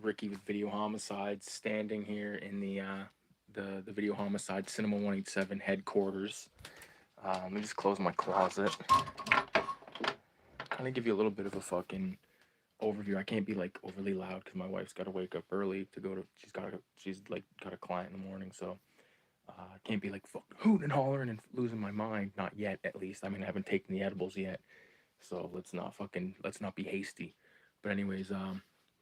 Ricky with Videohomicide, standing here in the Videohomicide Cinema 187 headquarters. Let me just close my closet. Kind of give you a little bit of a fucking overview. I can't be like overly loud because my wife's got to wake up early to go to. She's like got a client in the morning, so I can't be like fucking hooting and hollering and losing my mind. Not yet, at least. I mean, I haven't taken the edibles yet, so let's not be hasty. But anyways,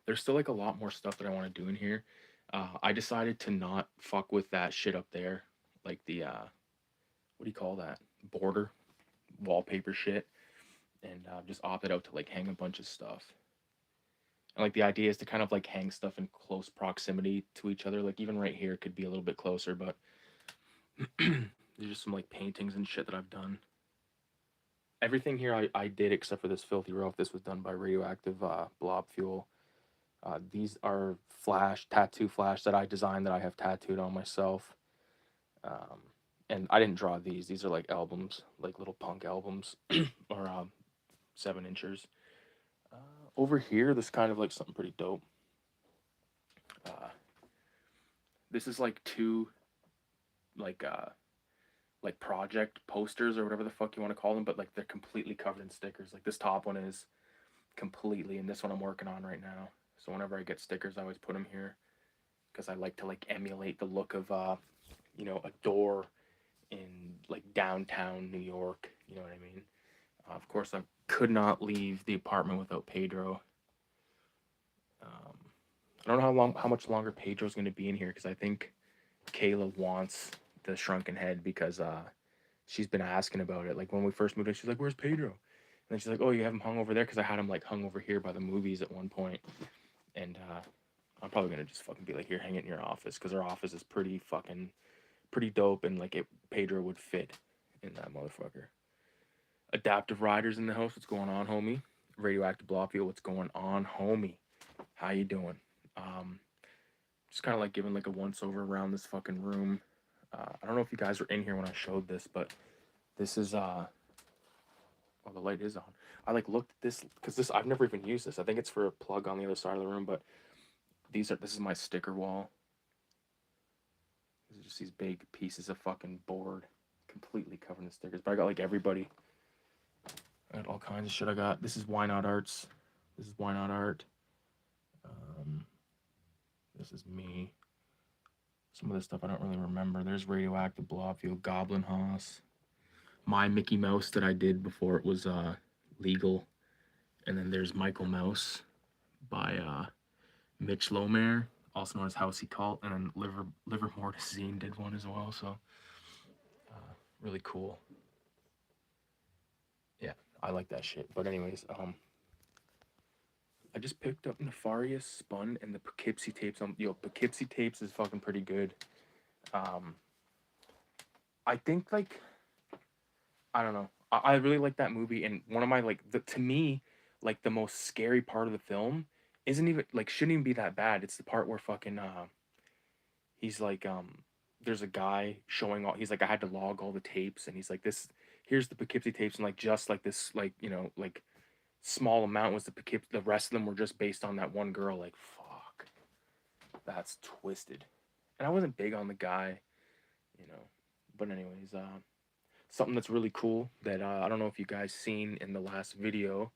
there's still like a lot more stuff that I want to do in here. I decided to not fuck with that shit up there, like the what do you call that, border wallpaper shit, and just opted out to like hang a bunch of stuff. And like the idea is to kind of like hang stuff in close proximity to each other. Like even right here could be a little bit closer, but there's just some like paintings and shit that I've done. Everything here I did except for this filthy roof. This was done by radioactive blob fuel. These are tattoo flash that I designed that I have tattooed on myself. And I didn't draw these. These are like albums, like little punk albums, or 7 inchers. Over here, this kind of like something pretty dope. This is like two, like like project posters or whatever the fuck you want to call them, but like they're completely covered in stickers. Like this top one is completely, and this one I'm working on right now. So whenever I get stickers, I always put them here because I like to like emulate the look of you know, a door in like downtown New York. You know what I mean? Of course, I could not leave the apartment without Pedro. I don't know how much longer Pedro's going to be in here because I think Kayla wants the shrunken head because she's been asking about it. Like when we first moved in, she's like, "Where's Pedro?" And then she's like, "Oh, you have him hung over there," because I had him like hung over here by the movies at one point. And I'm probably gonna just fucking be like, "Here, hang it in your office," because our office is pretty dope, and like Pedro would fit in that motherfucker. Adaptive Riders in the house. What's going on, homie? Radioactive Blobfield. What's going on, homie? How you doing? Um, just kind of like giving like a once over around this fucking room. I don't know if you guys were in here when I showed this, but this is oh, the light is on. I like looked at this because this I've never even used this. I think it's for a plug on the other side of the room, but this is my sticker wall. These are just these big pieces of fucking board, completely covered in stickers. But I got like everybody. I got all kinds of shit. I got this is Why Not Arts. This is Why Not Art. This is me. Some of this stuff I don't really remember. There's Radioactive Blobfield, Goblin Hoss, my Mickey Mouse that I did before it was legal, and then there's Michael Mouse by Mitch Lomare, also known as Housey Cult, and then Livermore Zine did one as well. So really cool. Yeah, I like that shit. But anyways, I just picked up Nefarious Spun and the Poughkeepsie tapes. Yo, Poughkeepsie tapes is fucking pretty good. I think like I don't know. I really like that movie, and one of my like to me, like the most scary part of the film isn't even like shouldn't even be that bad. It's the part where fucking he's like there's a guy showing all he's like I had to log all the tapes, and he's like this here's the Poughkeepsie tapes, and like just like this like you know like small amount was the Poughkeepsie, the rest of them were just based on that one girl. Like fuck, that's twisted. And I wasn't big on the guy, you know. But anyways, something that's really cool that I don't know if you guys seen in the last video.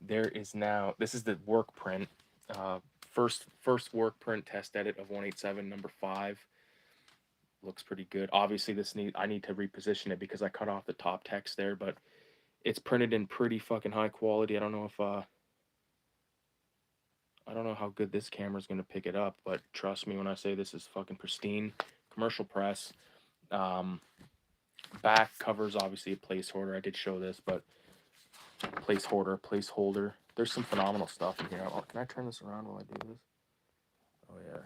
There is now this is the work print. First work print test edit of 187 number 5. Looks pretty good. Obviously, I need to reposition it because I cut off the top text there, but it's printed in pretty fucking high quality. I don't know if I don't know how good this camera's gonna pick it up, but trust me when I say this is fucking pristine. Commercial press. Back covers obviously a placeholder. I did show this, but placeholder. There's some phenomenal stuff in here. Oh, can I turn this around while I do this? Oh yeah.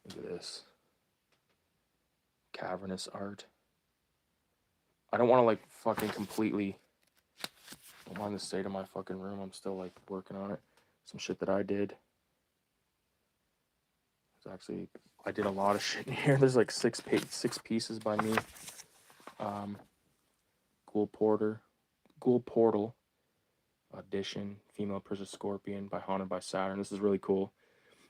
Look at this. Cavernous art. I don't want to like fucking completely. Don't mind the state of my fucking room. I'm still like working on it. Some shit that I did. It's actually I did a lot of shit in here. There's like six pieces by me. Ghoul Portal, Audition, Female Prisoner Scorpion by Haunted by Saturn. This is really cool.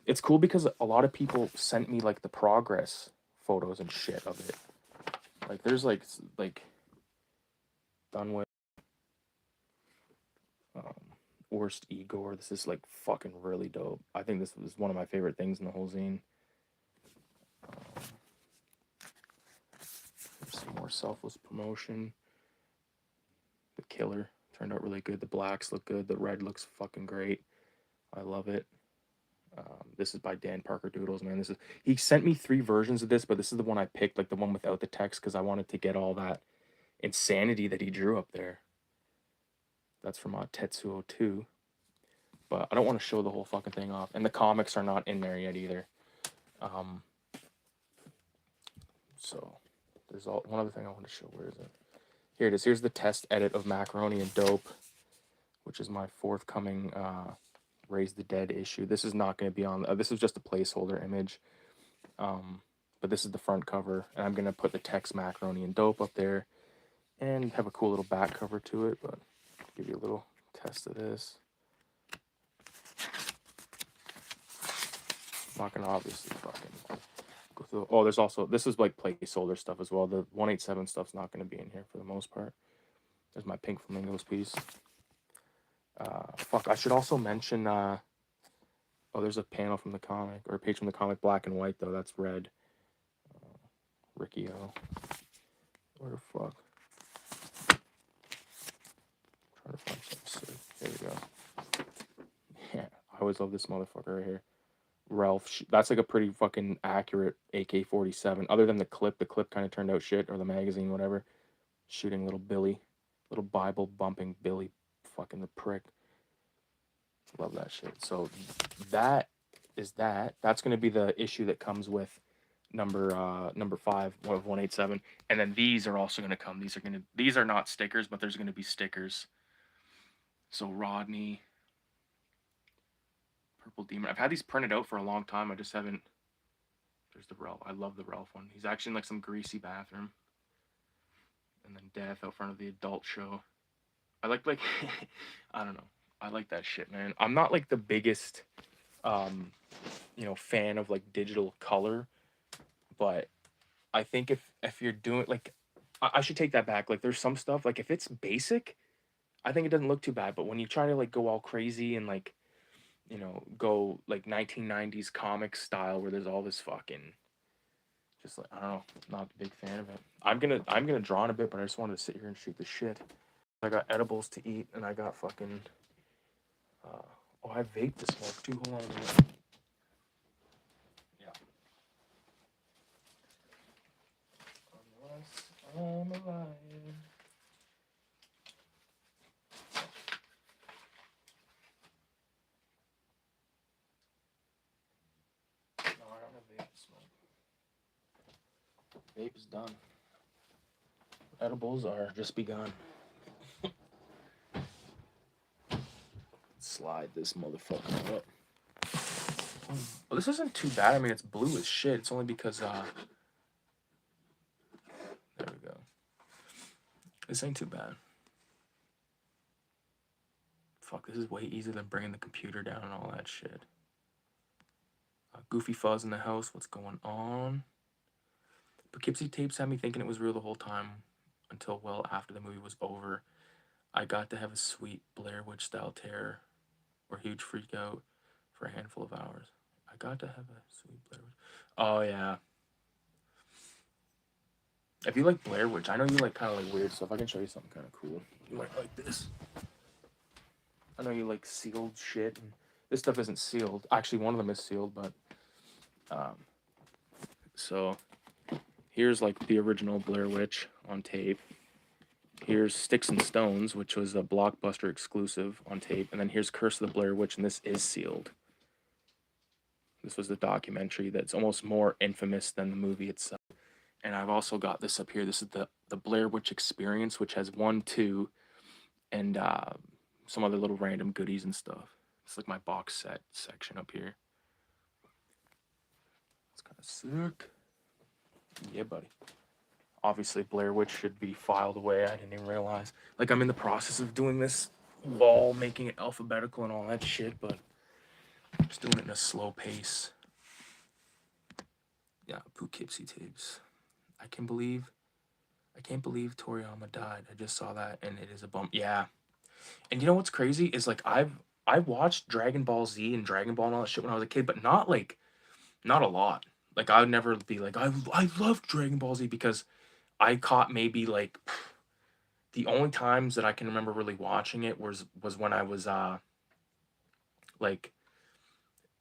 It's cool because a lot of people sent me like the progress photos and shit of it. Like there's like done with um, worst Igor. This is like fucking really dope. I think this was one of my favorite things in the whole zine. There's some more selfless promotion. The killer turned out really good. The blacks look good. The red looks fucking great. I love it. This is by Dan Parker Doodles, man. He sent me 3 versions of this, but this is the one I picked, like the one without the text, because I wanted to get all that insanity that he drew up there. That's from Tetsuo 2. But I don't want to show the whole fucking thing off. And the comics are not in there yet either. So there's one other thing I want to show. Where is it? Here it is. Here's the test edit of Macaroni and Dope, which is my forthcoming Raise the Dead issue. This is not going to be on. This is just a placeholder image. But this is the front cover, and I'm going to put the text Macaroni and Dope up there and have a cool little back cover to it. But I'll give you a little test of this. Not going to obviously fucking go through. Oh, there's also, this is like placeholder stuff as well. The 187 stuff's not going to be in here for the most part. There's my Pink Flamingos piece. Fuck, I should also mention, oh, there's a panel from the comic, or a page from the comic, black and white, though. That's red. Riki-oh. Where the fuck? I'm trying to find something sick. There we go. Yeah, I always love this motherfucker right here. Ralph, that's like a pretty fucking accurate AK-47. Other than the clip kind of turned out shit, or the magazine, whatever. Shooting little Billy, little Bible bumping Billy, fucking the prick. Love that shit. So that is that. That's going to be the issue that comes with number 5 of 187, and then these are also going to come. These are not stickers, but there's going to be stickers. So Rodney, Purple Demon. I've had these printed out for a long time. I just haven't. There's the Ralph. I love the Ralph one. He's actually in like some greasy bathroom. And then Death out front of the adult show. I like I don't know. I like that shit, man. I'm not like the biggest fan of like digital color, but I think if you're doing like, I should take that back. Like there's some stuff, like if it's basic, I think it doesn't look too bad. But when you try to like go all crazy and like, go like 1990s comic style where there's all this fucking, just like, I don't know, not a big fan of it. I'm gonna draw in a bit, but I just wanted to sit here and shoot the shit. I got edibles to eat, and I got fucking, oh, I vape to smoke too. Hold on a minute. Yeah. Unless I'm alive. No, I don't have vape to smoke. Vape is done. Edibles are just begun. Slide this motherfucker up. Well, this isn't too bad. I mean, it's blue as shit. It's only because, there we go. This ain't too bad. Fuck, this is way easier than bringing the computer down and all that shit. Goofy Fuzz in the house. What's going on? Poughkeepsie tapes had me thinking it was real the whole time until well after the movie was over. I got to have a sweet Blair Witch style terror or huge freak out for a handful of hours. I got to have a sweet Blair Witch. Oh yeah. If you like Blair Witch, I know you like kind of like weird stuff. I can show you something kind of cool. You might like this. I know you like sealed shit. And this stuff isn't sealed. Actually, one of them is sealed, but so here's like the original Blair Witch on tape. Here's Sticks and Stones, which was a Blockbuster exclusive on tape. And then here's Curse of the Blair Witch, and this is sealed. This was the documentary that's almost more infamous than the movie itself. And I've also got this up here. This is the Blair Witch Experience, which has 1, 2, and some other little random goodies and stuff. It's like my box set section up here. It's kind of sick. Yeah, buddy. Obviously, Blair Witch should be filed away. I didn't even realize. Like, I'm in the process of doing this wall, making it alphabetical and all that shit, but I'm just doing it in a slow pace. Yeah, Poughkeepsie tapes. I can't believe Toriyama died. I just saw that and it is a bump. Yeah. And you know what's crazy is like I watched Dragon Ball Z and Dragon Ball and all that shit when I was a kid, but not a lot. Like I would never be like I love Dragon Ball Z because I caught maybe like the only times that I can remember really watching it was when I was like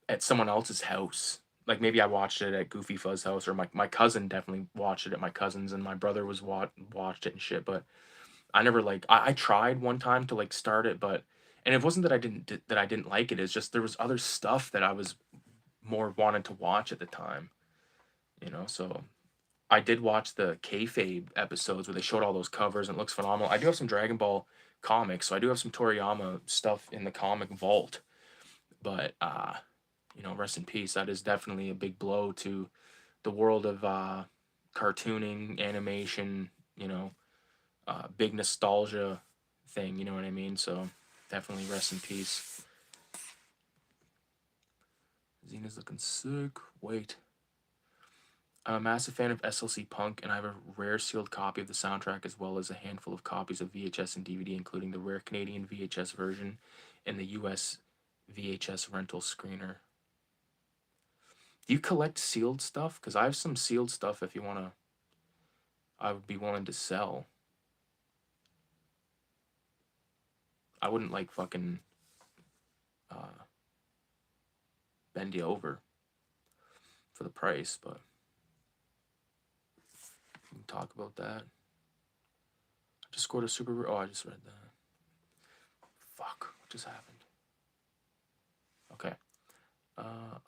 at someone else's house. Like maybe I watched it at Goofy Fuzz house, or my cousin definitely watched it at my cousin's, and my brother was watched it and shit. But I never like I tried one time to like start it, but and it wasn't that I didn't like it. It's just there was other stuff that I was more wanted to watch at the time, you know. So I did watch the kayfabe episodes where they showed all those covers and it looks phenomenal. I do have some Dragon Ball comics, so I do have some Toriyama stuff in the comic vault. But you know, rest in peace. That is definitely a big blow to the world of cartooning, animation, you know, big nostalgia thing, you know what I mean? So definitely rest in peace. Zine is looking sick. Wait. I'm a massive fan of SLC Punk, and I have a rare sealed copy of the soundtrack as well as a handful of copies of VHS and DVD, including the rare Canadian VHS version and the US VHS rental screener. Do you collect sealed stuff? Because I have some sealed stuff if you want to, I would be willing to sell. I wouldn't like fucking bend you over for the price, but we can talk about that. I just scored a super. Oh, I just read that. Fuck, what just happened? Okay.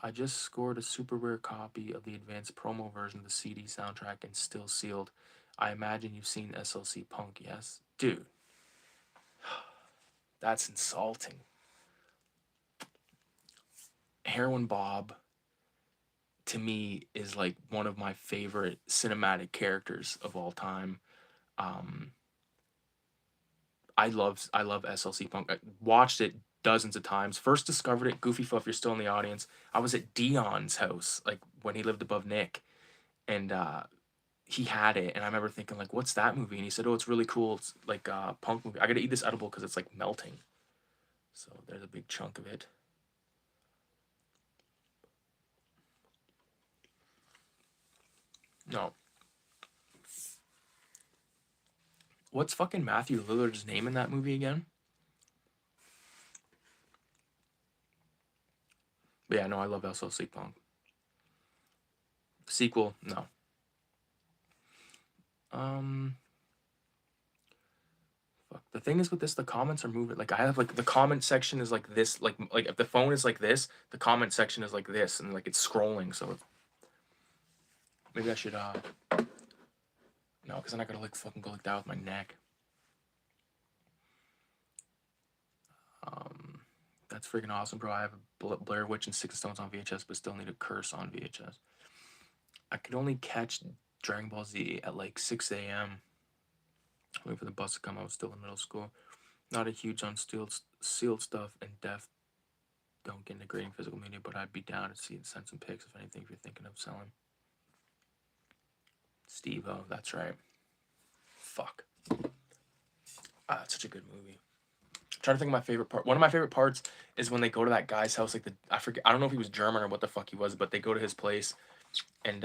I just scored a super rare copy of the advanced promo version of the CD soundtrack and still sealed. I imagine you've seen SLC Punk, yes? Dude. That's insulting. Heroin Bob, to me, is like one of my favorite cinematic characters of all time. I love SLC Punk. I watched it dozens of times. First discovered it, Goofy Fluff, you're still in the audience. I was at Dion's house, like when he lived above Nick, and he had it, and I remember thinking like, "What's that movie?" And he said, "Oh, it's really cool. It's like a punk movie. I gotta eat this edible because it's like melting." So there's a big chunk of it. No. What's fucking Matthew Lillard's name in that movie again? But yeah, no, I love SLC Punk. Sequel, no. Fuck. The thing is with this, the comments are moving. Like I have like the comment section is like this, like if the phone is like this, the comment section is like this, and like it's scrolling. So maybe I should no, because then I gotta like fucking go like that with my neck. That's freaking awesome, bro. I have a Blair Witch and Six Stones on VHS, but still need a Curse on VHS. I could only catch Dragon Ball Z at like 6 a.m. Waiting for the bus to come. I was still in middle school. Not a huge on sealed stuff, and don't get into grading physical media, but I'd be down to see and send some pics if anything if you're thinking of selling. Steve-O, that's right. Fuck. It's such a good movie. I'm trying to think of my favorite part. One of my favorite parts is when they go to that guy's house, like I forget, I don't know if he was German or what the fuck he was, but they go to his place and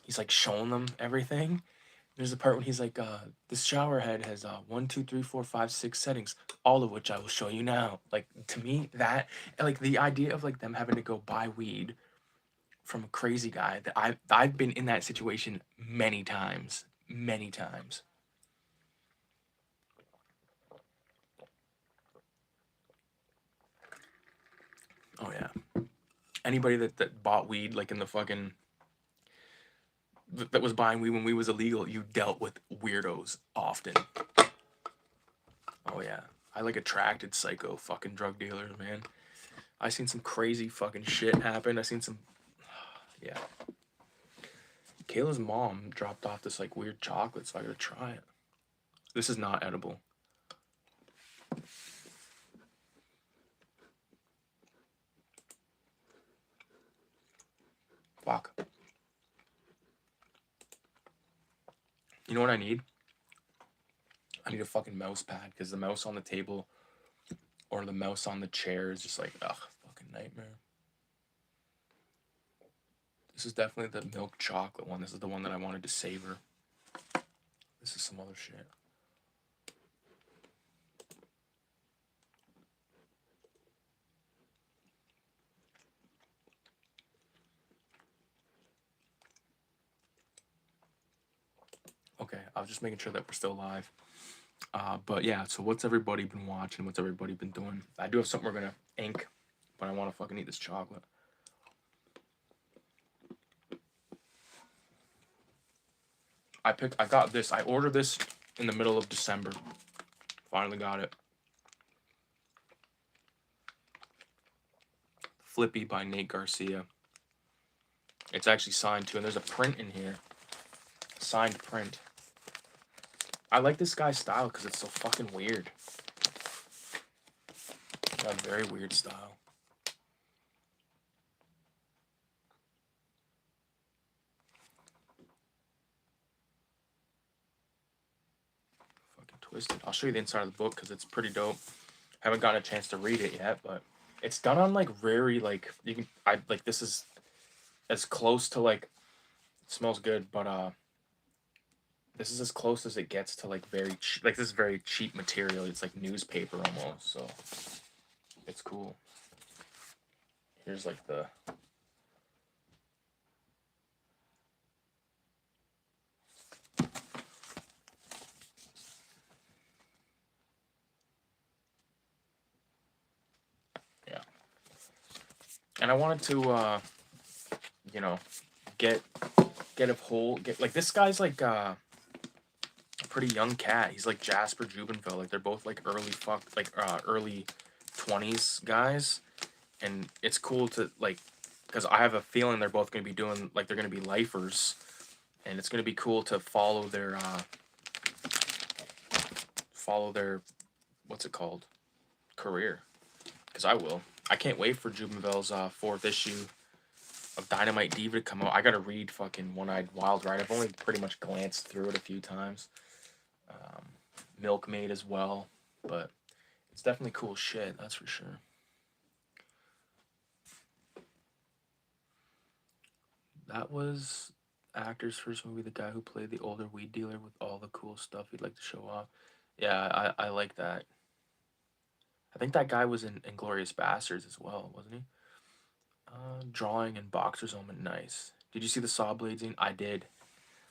he's like showing them everything. There's a part when he's like, this shower head has 1, 2, 3, 4, 5, 6 settings, all of which I will show you now. Like to me, that and like the idea of like them having to go buy weed from a crazy guy, that I've been in that situation many times. Many times. Oh yeah. Anybody that bought weed like in the fucking that was buying weed when weed was illegal, you dealt with weirdos often. Oh yeah. I like attracted psycho fucking drug dealers, man. I seen some crazy fucking shit happen. I seen some yeah. Kayla's mom dropped off this like weird chocolate, so I gotta try it. This is not edible. Fuck. You know what I need? I need a fucking mouse pad, because the mouse on the table or the mouse on the chair is just like, ugh, fucking nightmare. This is definitely the milk chocolate one. This is the one that I wanted to savor. This is some other shit. Okay, I was just making sure that we're still live. But yeah, so what's everybody been watching? What's everybody been doing? I do have something we're gonna ink, but I want to fucking eat this chocolate. I got this. I ordered this in the middle of December. Finally got it. Flippy by Nate Garcia. It's actually signed too, and there's a print in here. Signed print. I like this guy's style because it's so fucking weird. Got a very weird style. Fucking twisted. I'll show you the inside of the book because it's pretty dope. Haven't gotten a chance to read it yet, but it's done on like very like you can this is as close to like, it smells good, but this is as close as it gets to like very this is very cheap material. It's like newspaper almost, so it's cool. Here's like the and I wanted to you know, get like this guy's like a pretty young cat. He's like Jasper Jubenfeld. Like they're both like early 20s guys, and it's cool to like, because I have a feeling they're both going to be doing like, they're going to be lifers, and it's going to be cool to follow their what's it called, career, because I will. I can't wait for Jubenfeld's 4th issue of Dynamite Diva to come out. I gotta read fucking One-Eyed Wild Ride. I've only pretty much glanced through it a few times. Milkmaid as well, but it's definitely cool shit, that's for sure. That was actor's first movie, the guy who played the older weed dealer with all the cool stuff he'd like to show off. Yeah, I like that. I think that guy was in Inglourious Bastards as well, wasn't he? Drawing and Boxer's Omen, nice. Did you see the saw blade zine? I did.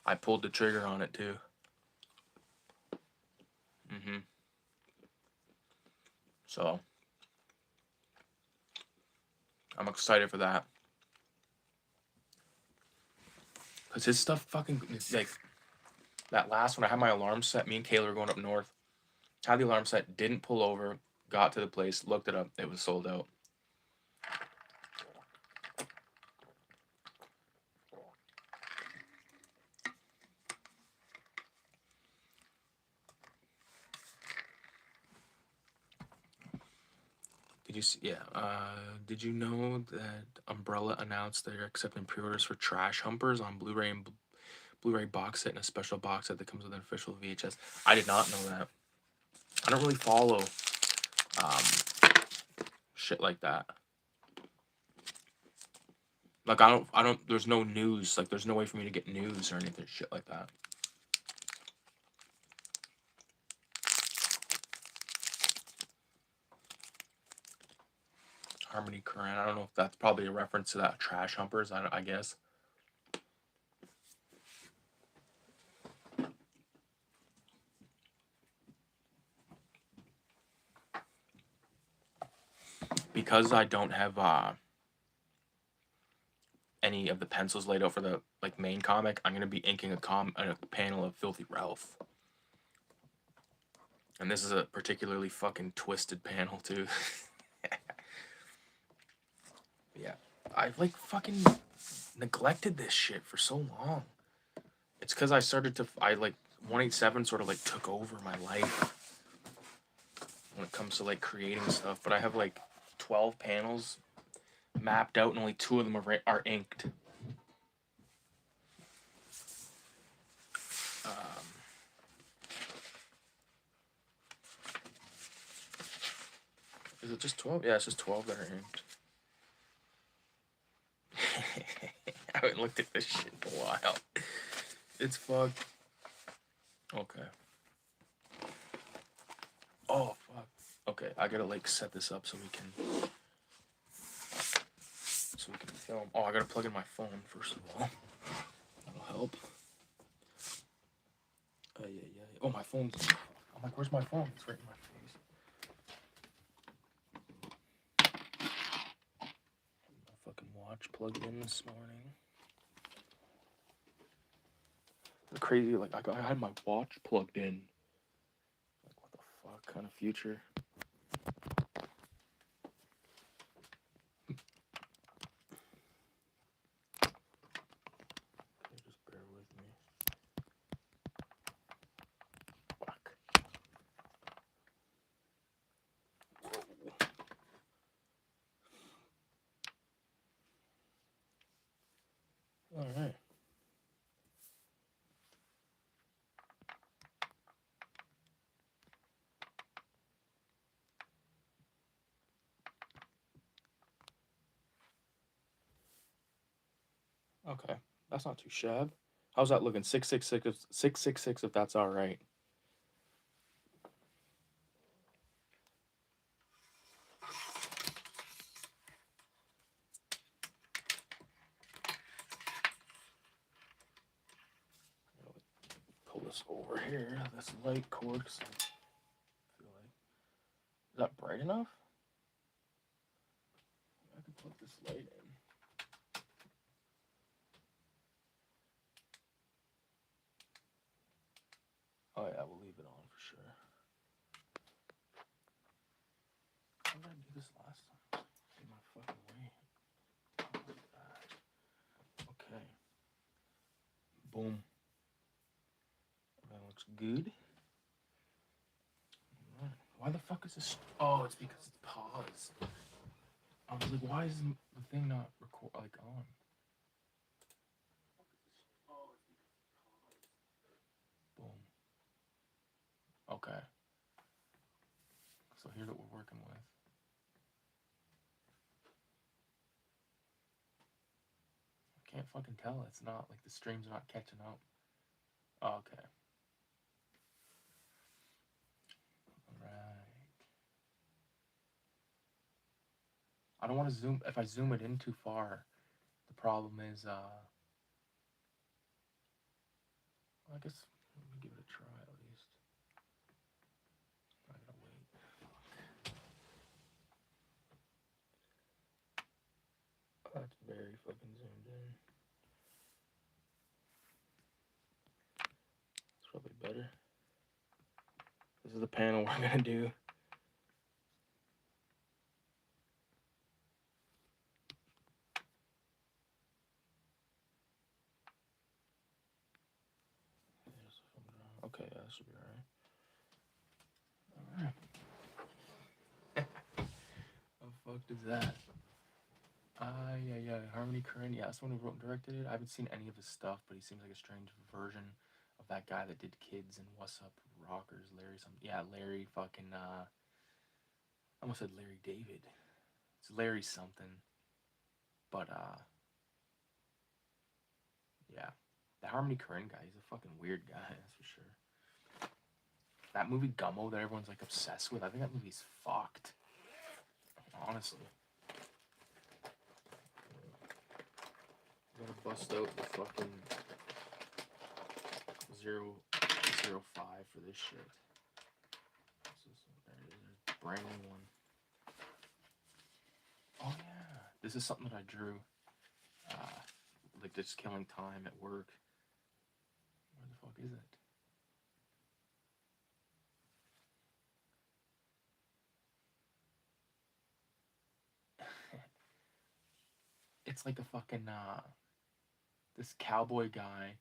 I pulled the trigger on it too. So I'm excited for that. Cause his stuff fucking, like, that last one, I had my alarm set. Me and Kayla were going up north. Had the alarm set, didn't pull over, got to the place, looked it up, it was sold out. Did you see? Yeah. Did you know that Umbrella announced they're accepting pre-orders for Trash Humpers on Blu-ray and Blu-ray box set and a special box set that comes with an official VHS? I did not know that. I don't really follow shit like that. Like I don't. There's no news. Like there's no way for me to get news or anything shit like that. Harmony Korine. I don't know if that's probably a reference to that Trash Humpers. I guess. Because I don't have any of the pencils laid out for the like main comic, I'm gonna be inking a panel of Filthy Ralph. And this is a particularly fucking twisted panel too. Yeah, I've like fucking neglected this shit for so long. It's because I started to, 187 sort of like took over my life when it comes to like creating stuff. But I have like 12 panels mapped out, and only 2 of them are inked. Is it just 12? Yeah, it's just 12 that are inked. I haven't looked at this shit in a while. It's fucked. Okay. Oh, fuck. Okay, I gotta, like, set this up so we can film. Oh, I gotta plug in my phone, first of all. That'll help. Yeah. Oh, my phone's... I'm like, where's my phone? It's right in my face. My fucking watch plugged in this morning. Crazy, like, I had my watch plugged in. Like, what the fuck kind of future? Okay, just bear with me. Fuck. Whoa. Alright. Okay, that's not too shabby. How's that looking? 666 if that's all right. Pull this over here, this light cord, cause I feel like, is that bright enough? I can plug this light in. Oh yeah, we'll leave it on for sure. How did I do this last time? In my fucking way. Like that. Okay. Boom. That looks good. Alright. Why the fuck is this? Oh, it's because it's paused. I was like, why is the thing not on? Boom. Okay. So here's what we're working with. I can't fucking tell. It's not like the stream's not catching up. Oh, okay. Alright. I don't want to zoom. If I zoom it in too far, the problem is, I guess, let me give it a try at least. I gotta wait. That's very fucking zoomed in. It's probably better. This is the panel we're gonna do. Okay, yeah, that should be alright. Alright. How fucked is that? Yeah. Harmony Korine, yeah, that's the one who wrote and directed it. I haven't seen any of his stuff, but he seems like a strange version of that guy that did Kids and What's Up Rockers, Larry something. Yeah, Larry fucking, I almost said Larry David. It's Larry something. But, yeah. The Harmony Korine guy, he's a fucking weird guy, that's for sure. That movie Gummo that everyone's like obsessed with, I think that movie's fucked. Honestly. I'm gonna bust out the fucking 005 for this shit. There it is, brand new one. Oh yeah, this is something that I drew. Like just killing time at work. Where the fuck is it? It's like a fucking this cowboy guy.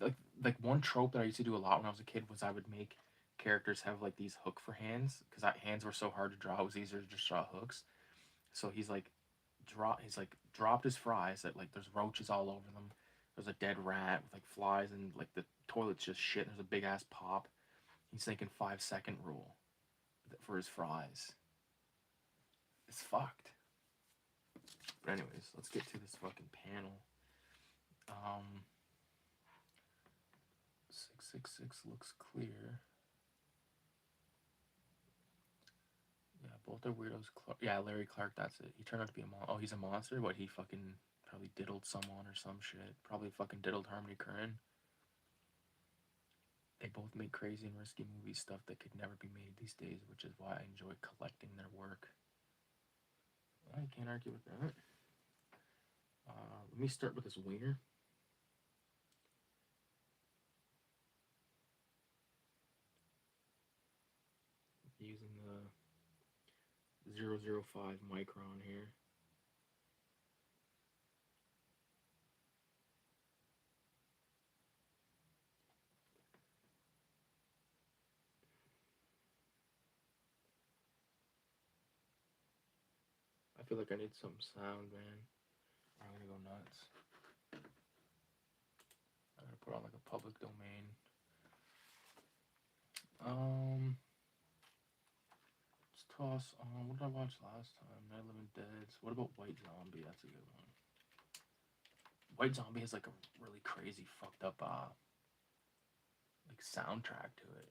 Like one trope that I used to do a lot when I was a kid was I would make characters have like these hook for hands because hands were so hard to draw. It was easier to just draw hooks. So he's like dropped his fries that like there's roaches all over them. There's a dead rat with like flies and like the toilet's just shit. There's a big ass pop. He's thinking 5-second rule for his fries. It's fucked. But anyways, let's get to this fucking panel. 666 looks clear. Yeah, both are weirdos. Yeah, Larry Clark, that's it. He turned out to be a monster. Oh, he's a monster? What, he fucking probably diddled someone or some shit. Probably fucking diddled Harmony Korine. They both make crazy and risky movie stuff that could never be made these days, which is why I enjoy collecting their work. I can't argue with that. Let me start with this wiener. Using the 005 micron here. I feel like I need some sound, man. I'm gonna go nuts. I'm gonna put on like a public domain. Let's toss on. What did I watch last time? Night of the Living Dead. What about White Zombie? That's a good one. White Zombie has like a really crazy, fucked up, like soundtrack to it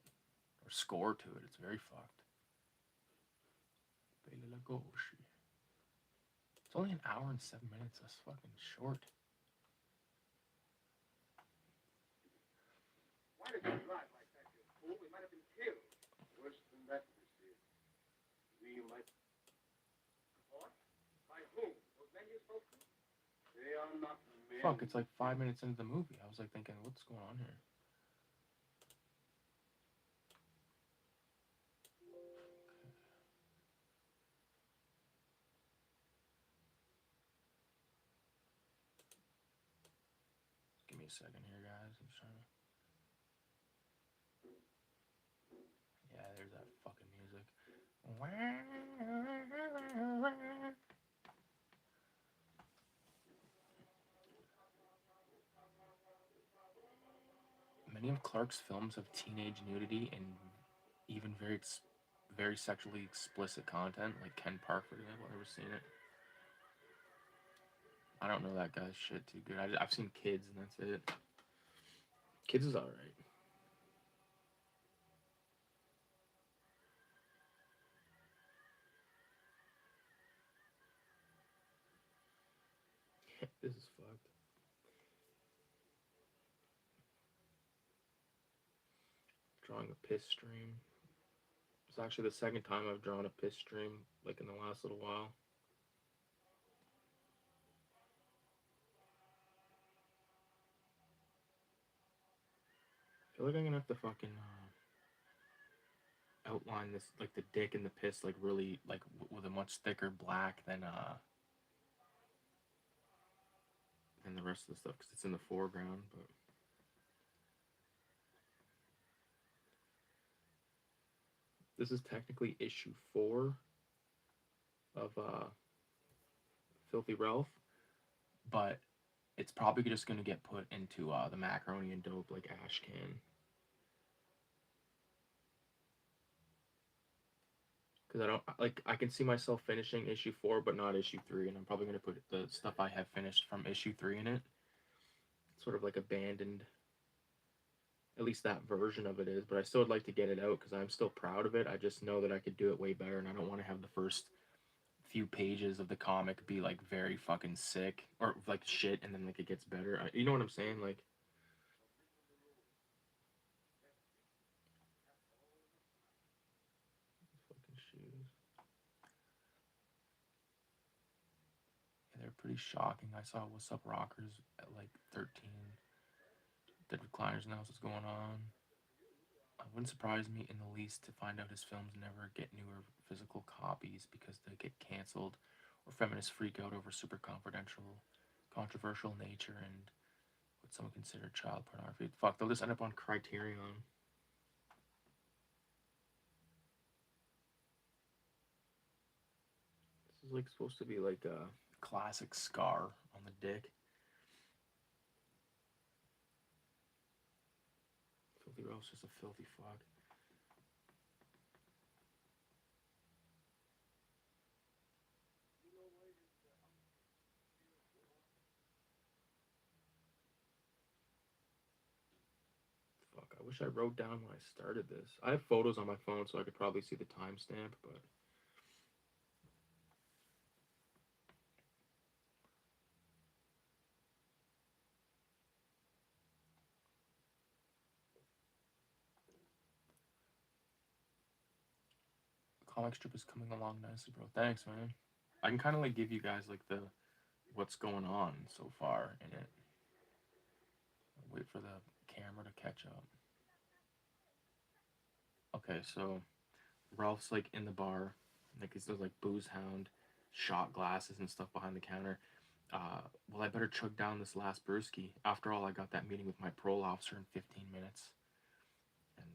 or score to it. It's very fucked. It's only an hour and 7 minutes. That's fucking short. Why did you drive like that, you fool? We might have been killed. Worse than that, mister. We might... What? By whom? Those men you spoke to? They are not men. Fuck, it's like 5 minutes into the movie. I was like thinking, what's going on here? Give me a second here, guys. I'm just trying to... Yeah, there's that fucking music. Many of Clark's films have teenage nudity and even very sexually explicit content, like Ken Park, for example. I've never seen it. I don't know that guy's shit too good. I've seen Kids, and that's it. Kids is alright. This is fucked. Drawing a piss stream. It's actually the second time I've drawn a piss stream, like in the last little while. I feel like I'm gonna have to fucking outline this, like the dick and the piss, like really, like with a much thicker black than the rest of the stuff, because it's in the foreground. But this is technically issue 4 of Filthy Ralph, but it's probably just gonna get put into the macaroni and dope like ash can. Because I don't like, I can see myself finishing issue 4 but not issue 3, and I'm probably going to put the stuff I have finished from issue 3 in it. Sort of like abandoned, at least that version of it is, but I still would like to get it out because I'm still proud of it. I just know that I could do it way better, and I don't want to have the first few pages of the comic be like very fucking sick or like shit, and then like it gets better. You know what I'm saying? Like, fucking shoes. They're pretty shocking. I saw What's Up Rockers at like 13. The recliners knows what's going on. It wouldn't surprise me in the least to find out his films never get newer physical copies because they get canceled or feminists freak out over super controversial nature and what some consider child pornography. Fuck, they'll just end up on Criterion. This is like supposed to be like a classic scar on the dick. Filthy Ralph's just a filthy fuck. wish I wrote down when I started this. I have photos on my phone, so I could probably see the timestamp, but comic strip is coming along nicely, bro. Thanks, man. I can kind of like give you guys like the what's going on so far in it. Wait for the camera to catch up. Okay, so Ralph's like in the bar, like he's like booze hound, shot glasses and stuff behind the counter. Well, I better chug down this last brewski. After all, I got that meeting with my parole officer in 15 minutes, and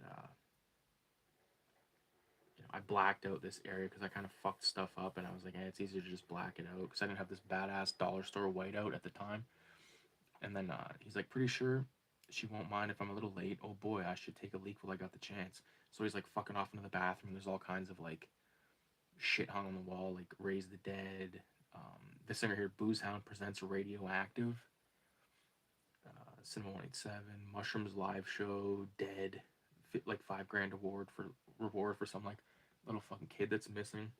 I blacked out this area because I kind of fucked stuff up, and I was like, hey, it's easier to just black it out because I didn't have this badass dollar store whiteout at the time. And then he's like, pretty sure she won't mind if I'm a little late. Oh boy, I should take a leak while I got the chance. So he's like fucking off into the bathroom. There's all kinds of like shit hung on the wall, like Raise the Dead. The singer here, Booze Hound, presents Radioactive. Cinema 187, Mushrooms live show, Dead, like $5,000 reward for some like little fucking kid that's missing.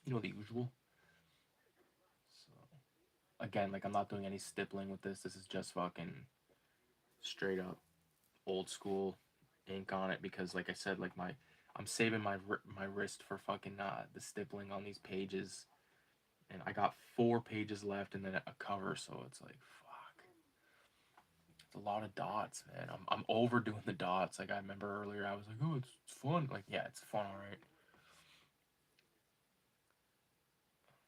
You know, the usual. So again, like I'm not doing any stippling with this. This is just fucking straight up old school ink on it because, like I said, like I'm saving my wrist for fucking the stippling on these pages, and I got 4 pages left and then a cover, so it's like fuck. It's a lot of dots, man. I'm overdoing the dots. Like I remember earlier, I was like, oh, it's fun. Like yeah, it's fun, all right.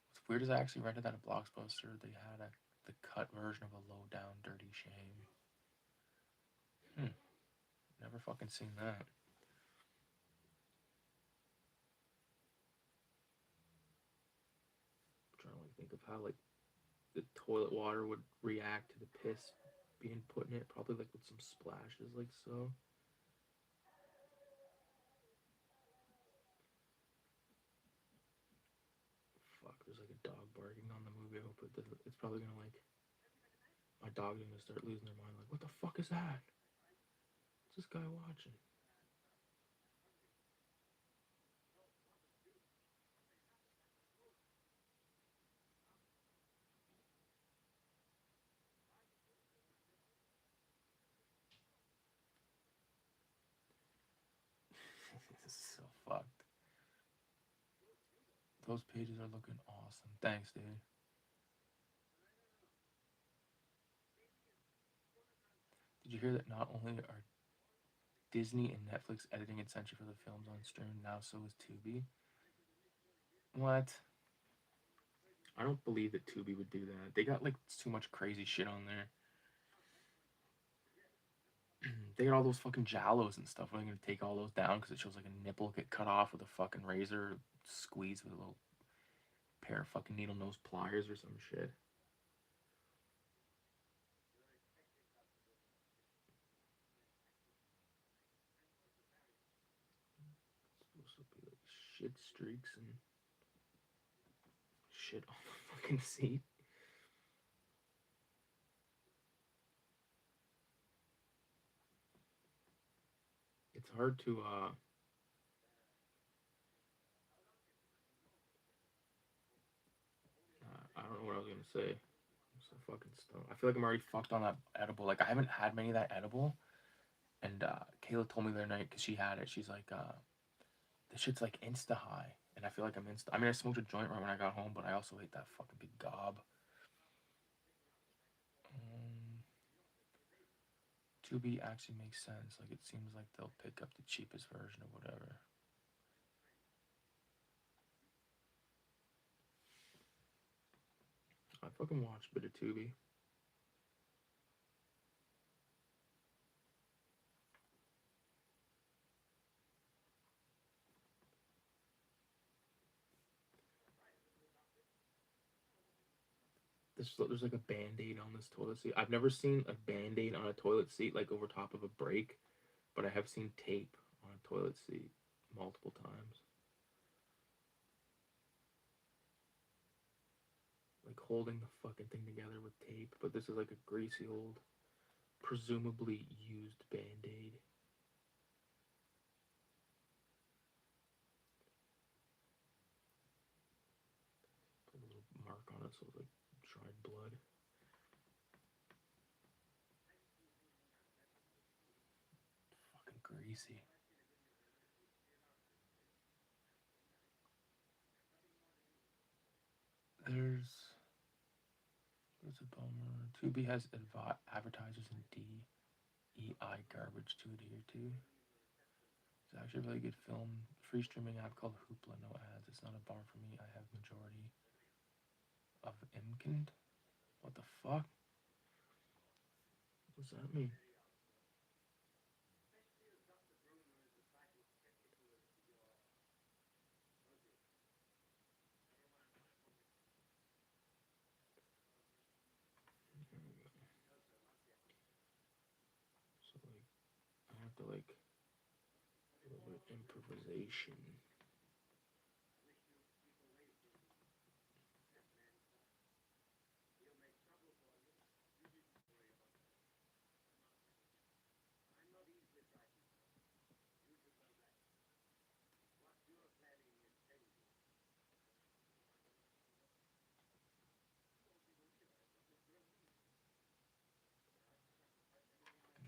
What's weird is I actually rented that at Blockbuster. They had the cut version of a low down dirty shame. Never fucking seen that. I'm trying to like think of how like the toilet water would react to the piss being put in it. Probably like with some splashes, like so. Fuck, there's like a dog barking on the movie I hope it's probably gonna like my dog's gonna start losing their mind. Like, what the fuck is that? What's this guy watching? This is so fucked. Those pages are looking awesome. Thanks, dude. Did you hear that not only are Disney and Netflix editing essentially for the films on stream, now so is Tubi? What? I don't believe that Tubi would do that. They got like too much crazy shit on there. They got all those fucking giallos and stuff. Are they gonna take all those down because it shows like a nipple get cut off with a fucking razor, squeeze with a little pair of fucking needle nose pliers or some shit? It's supposed to be like shit streaks and shit on the fucking seat. It's hard to I don't know what I was gonna say. I'm so fucking stoned. I feel like I'm already fucked on that edible. Like I haven't had many of that edible. And Kayla told me the other night because she had it. She's like, this shit's like insta high. And I feel like I'm insta. I mean, I smoked a joint right when I got home, but I also ate that fucking big gob. Um, Tubi actually makes sense. Like it seems like they'll pick up the cheapest version of whatever. I fucking watched a bit of Tubi. There's like a band-aid on this toilet seat. I've never seen a band-aid on a toilet seat like over top of a break, but I have seen tape on a toilet seat multiple times. Like holding the fucking thing together with tape, but this is like a greasy old presumably used Band-Aid. Put a little mark on it so it's like dried blood. Fucking greasy. There's a bummer. Tubi has advertisers in DEI garbage to adhere to. It's actually a really good film. Free streaming app called Hoopla. No ads. It's not a bar for me. I have majority of Imkind. What the fuck? What does that mean? So like, I have to like a little bit of improvisation.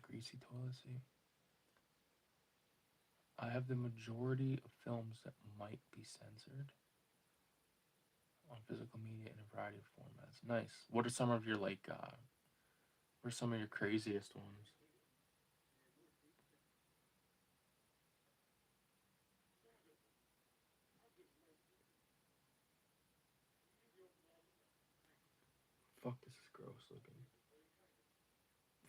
Greasy toilet seat. I have the majority of films that might be censored on physical media in a variety of formats. Nice. What are some of your like? What are some of your craziest ones? Fuck, this is gross looking.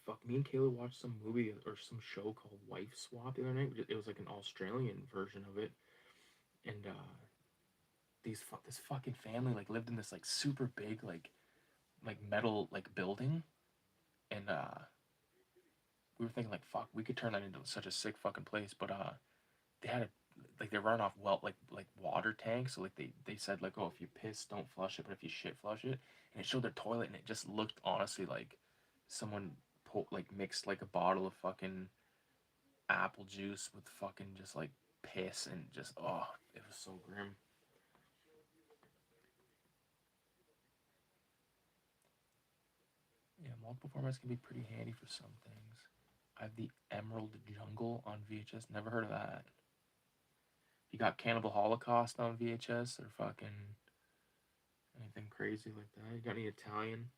Fuck, me and Kayla watched some movie or some show called Wife Swap the other night. It was like an Australian version of it, and this fucking family like lived in this like super big like metal like building, and we were thinking like fuck, we could turn that into such a sick fucking place, but they had a like they run off well like water tanks, so like they said like, oh, if you piss don't flush it, but if you shit flush it, and it showed their toilet, and it just looked honestly like someone like mixed like a bottle of fucking apple juice with fucking just like piss, and just oh, it was so grim. Yeah, multiple formats can be pretty handy for some things. I have the Emerald Jungle on VHS. Never heard of that. You got Cannibal Holocaust on VHS or fucking anything crazy like that? You got any Italian?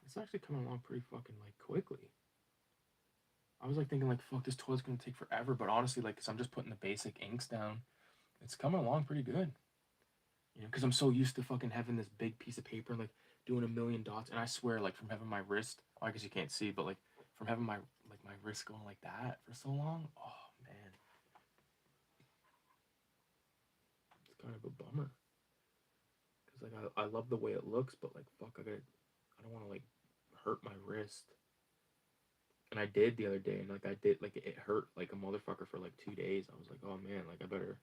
It's actually coming along pretty fucking like quickly. I was like thinking like fuck, this toilet's gonna take forever, but honestly like, cause I'm just putting the basic inks down, it's coming along pretty good. You know, because I'm so used to fucking having this big piece of paper and like doing a million dots, and I swear like from having my wrist, I guess you can't see, but like from having my wrist going like that for so long, oh man, it's kind of a bummer. Cause like I love the way it looks, but like fuck, I don't want to like hurt my wrist. And I did the other day, and like I did like it hurt like a motherfucker for like 2 days. I was like, oh man, like I better.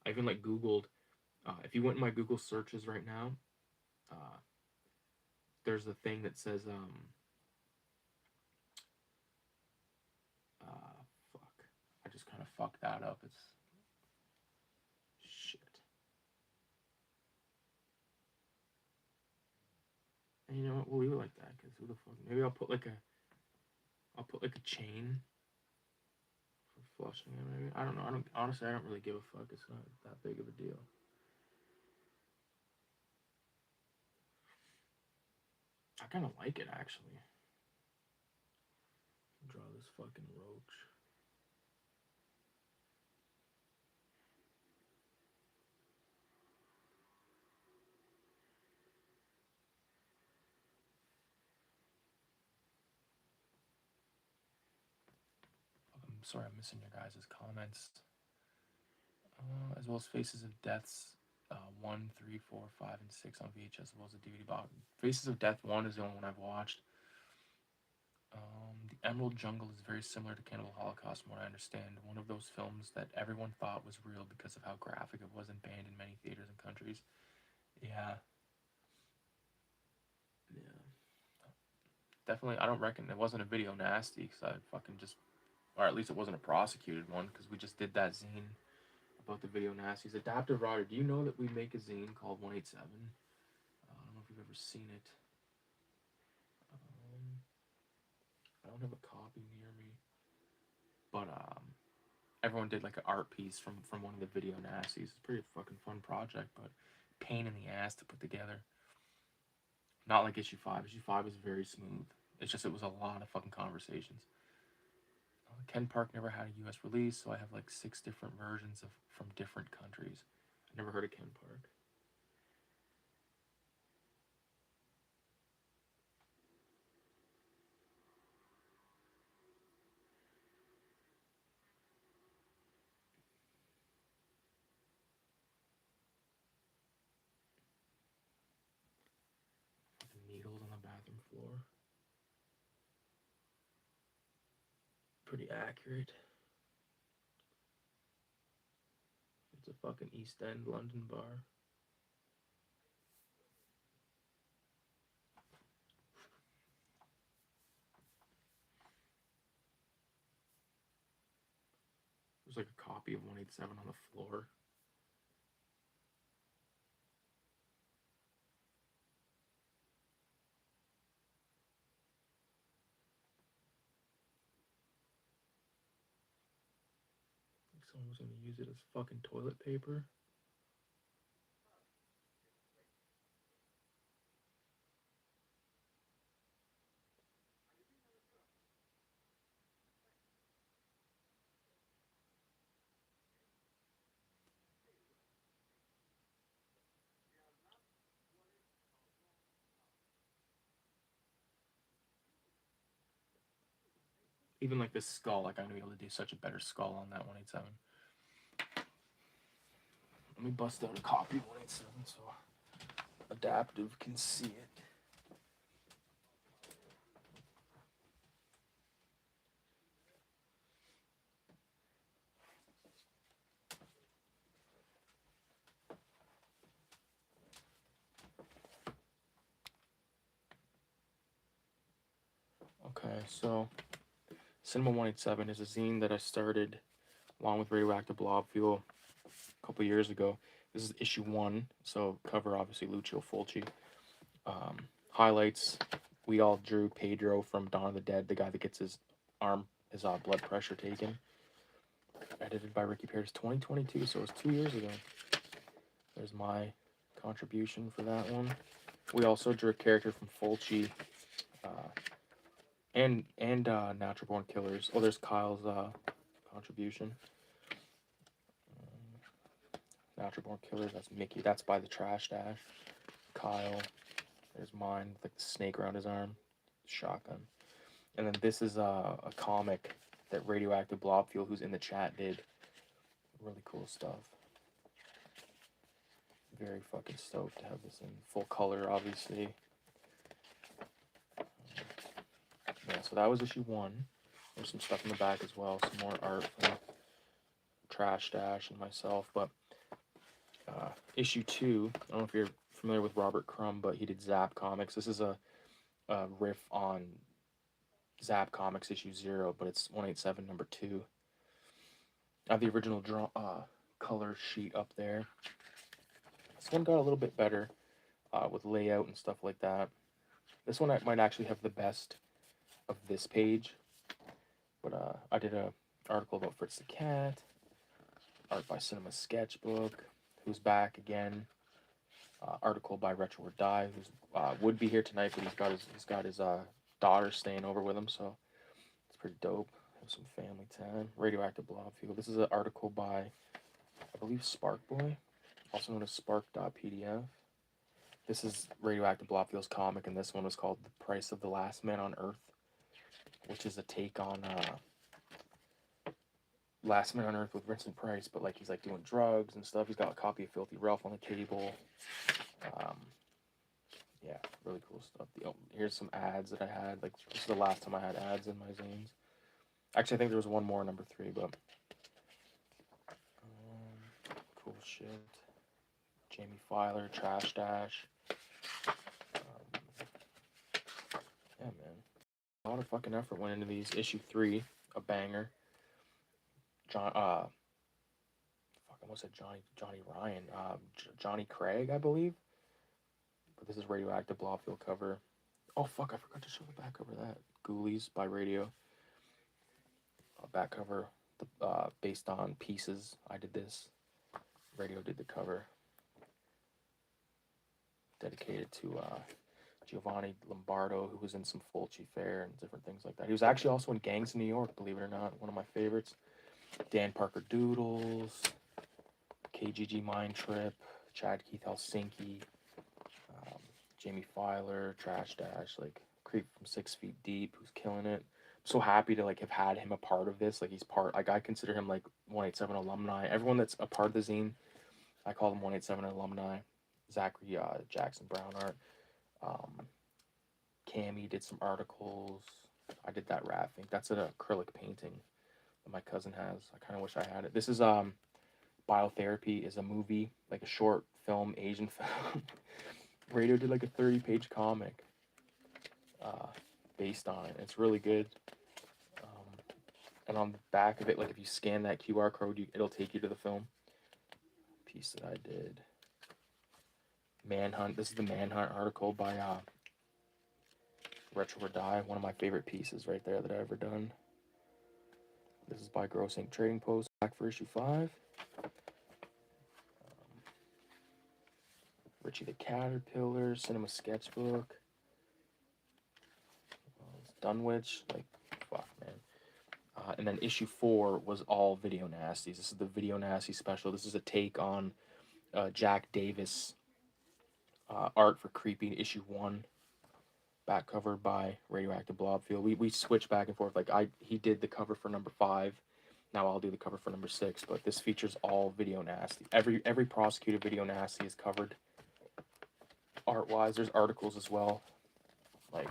I even like Googled. If you went in my Google searches right now, uh, there's a thing that says fuck. I just kind of fucked that up. It's shit. And you know what? We'll leave it like that, cause who the fuck? Maybe I'll put like a chain for flushing it. Maybe I don't know. I don't honestly. I don't really give a fuck. It's not that big of a deal. I kind of like it actually. Draw this fucking roach. I'm sorry, I'm missing your guys' comments. As well as Faces of Death's 1, 3, 4, 5, and 6 on VHS, as well as the DVD box. Faces of Death 1 is the only one I've watched. The Emerald Jungle is very similar to Cannibal Holocaust, from what I understand. One of those films that everyone thought was real because of how graphic it was and banned in many theaters and countries. Yeah. Yeah. Definitely, I don't reckon it wasn't a video nasty because I fucking just, or at least it wasn't a prosecuted one because we just did that zine about the video nasties. Adaptive Rider, do you know that we make a zine called 187? I don't know if you've ever seen it. I don't have a copy near me, but everyone did like an art piece from one of the video nasties. It's a pretty fucking fun project, but pain in the ass to put together. Not like issue 5. Issue 5 is very smooth. It's just it was a lot of fucking conversations. Ken Park never had a U.S. release, so I have like 6 different versions of from different countries. I never heard of Ken Park. Needles on the bathroom floor. Pretty accurate. It's a fucking East End London bar. There's like a copy of 187 on the floor. Like someone was gonna use it as fucking toilet paper. Even like this skull, like I'm gonna be able to do such a better skull on that 187. Let me bust out a copy of 187 so Adaptive can see it. Okay, so Cinema 187 is a zine that I started along with Radioactive Blob Fuel a couple years ago. This is issue 1, so cover obviously Lucio Fulci. Highlights, we all drew Pedro from Dawn of the Dead, the guy that gets his blood pressure taken. Edited by Ricky Pierce, 2022, so it was 2 years ago. There's my contribution for that one. We also drew a character from Fulci, and Natural Born Killers. Oh, there's Kyle's contribution. Natural Born Killers, that's Mickey. That's by the Trash Dash. Kyle. There's mine, like the snake around his arm. Shotgun. And then this is a comic that Radioactive Blob Fuel, who's in the chat, did. Really cool stuff. Very fucking stoked to have this in full color, obviously. Yeah, so that was issue 1. There's some stuff in the back as well. Some more art from Trash Dash and myself. But issue 2, I don't know if you're familiar with Robert Crumb, but he did Zap Comics. This is a riff on Zap Comics issue 0, but it's 187 number 2. I have the original color sheet up there. This one got a little bit better with layout and stuff like that. This one might actually have the best of this page. But I did an article about Fritz the Cat, art by Cinema Sketchbook, who's back again. Article by Retro or Die, who's would be here tonight, but he's got his daughter staying over with him, so it's pretty dope. Have some family time. Radioactive Blob Fuel. This is an article by, I believe, Spark Boy, also known as Spark.pdf. This is Radioactive Blob Fuel's comic, and this one was called The Price of the Last Man on Earth, which is a take on Last Man on Earth with Vincent Price, but like he's like doing drugs and stuff. He's got a copy of Filthy Ralph on the table. Yeah, really cool stuff. Here's some ads that I had. Like, this is the last time I had ads in my zines. Actually, I think there was one more, number 3, but cool shit. Jamie Filer, Trash Dash. Yeah, man. A lot of fucking effort went into these. Issue 3, a banger. John, fucking, what's it? Johnny Ryan, Johnny Craig, I believe. But this is Radioactive Blobfield cover. Oh fuck, I forgot to show the back cover of that. Ghoulies by Radio. Back cover, based on Pieces. I did this. Radio did the cover. Dedicated to Giovanni Lombardo, who was in some Fulci Fair and different things like that. He was actually also in Gangs in New York, believe it or not. One of my favorites. Dan Parker Doodles, KGG Mind Trip, Chad Keith Helsinki, Jamie Filer, Trash Dash, like Creep from 6 Feet Deep, who's killing it. I'm so happy to like have had him a part of this. Like he's part, like I consider him like 187 alumni. Everyone that's a part of the zine, I call them 187 alumni. Zachary Jackson Brown art. Cammy did some articles. I did that raffing. That's an acrylic painting that my cousin has. I kind of wish I had it. This is Biotherapy is a movie, like a short film, Asian film. Radio did like a 30-page comic based on it. It's really good. And on the back of it, like if you scan that QR code, it'll take you to the film. Piece that I did. Manhunt. This is the Manhunt article by Retro or Die. One of my favorite pieces right there that I've ever done. This is by Gross Ink Trading Post. Back for issue 5. Richie the Caterpillar, Cinema Sketchbook. Dunwich, like, fuck, man. And then issue 4 was all Video Nasties. This is the Video Nasty special. This is a take on Jack Davis art for Creepy, issue 1. Back cover by Radioactive Blobfield. We switch back and forth. Like he did the cover for number 5. Now I'll do the cover for number 6. But this features all Video Nasty. Every prosecuted Video Nasty is covered. Art-wise, there's articles as well. Like,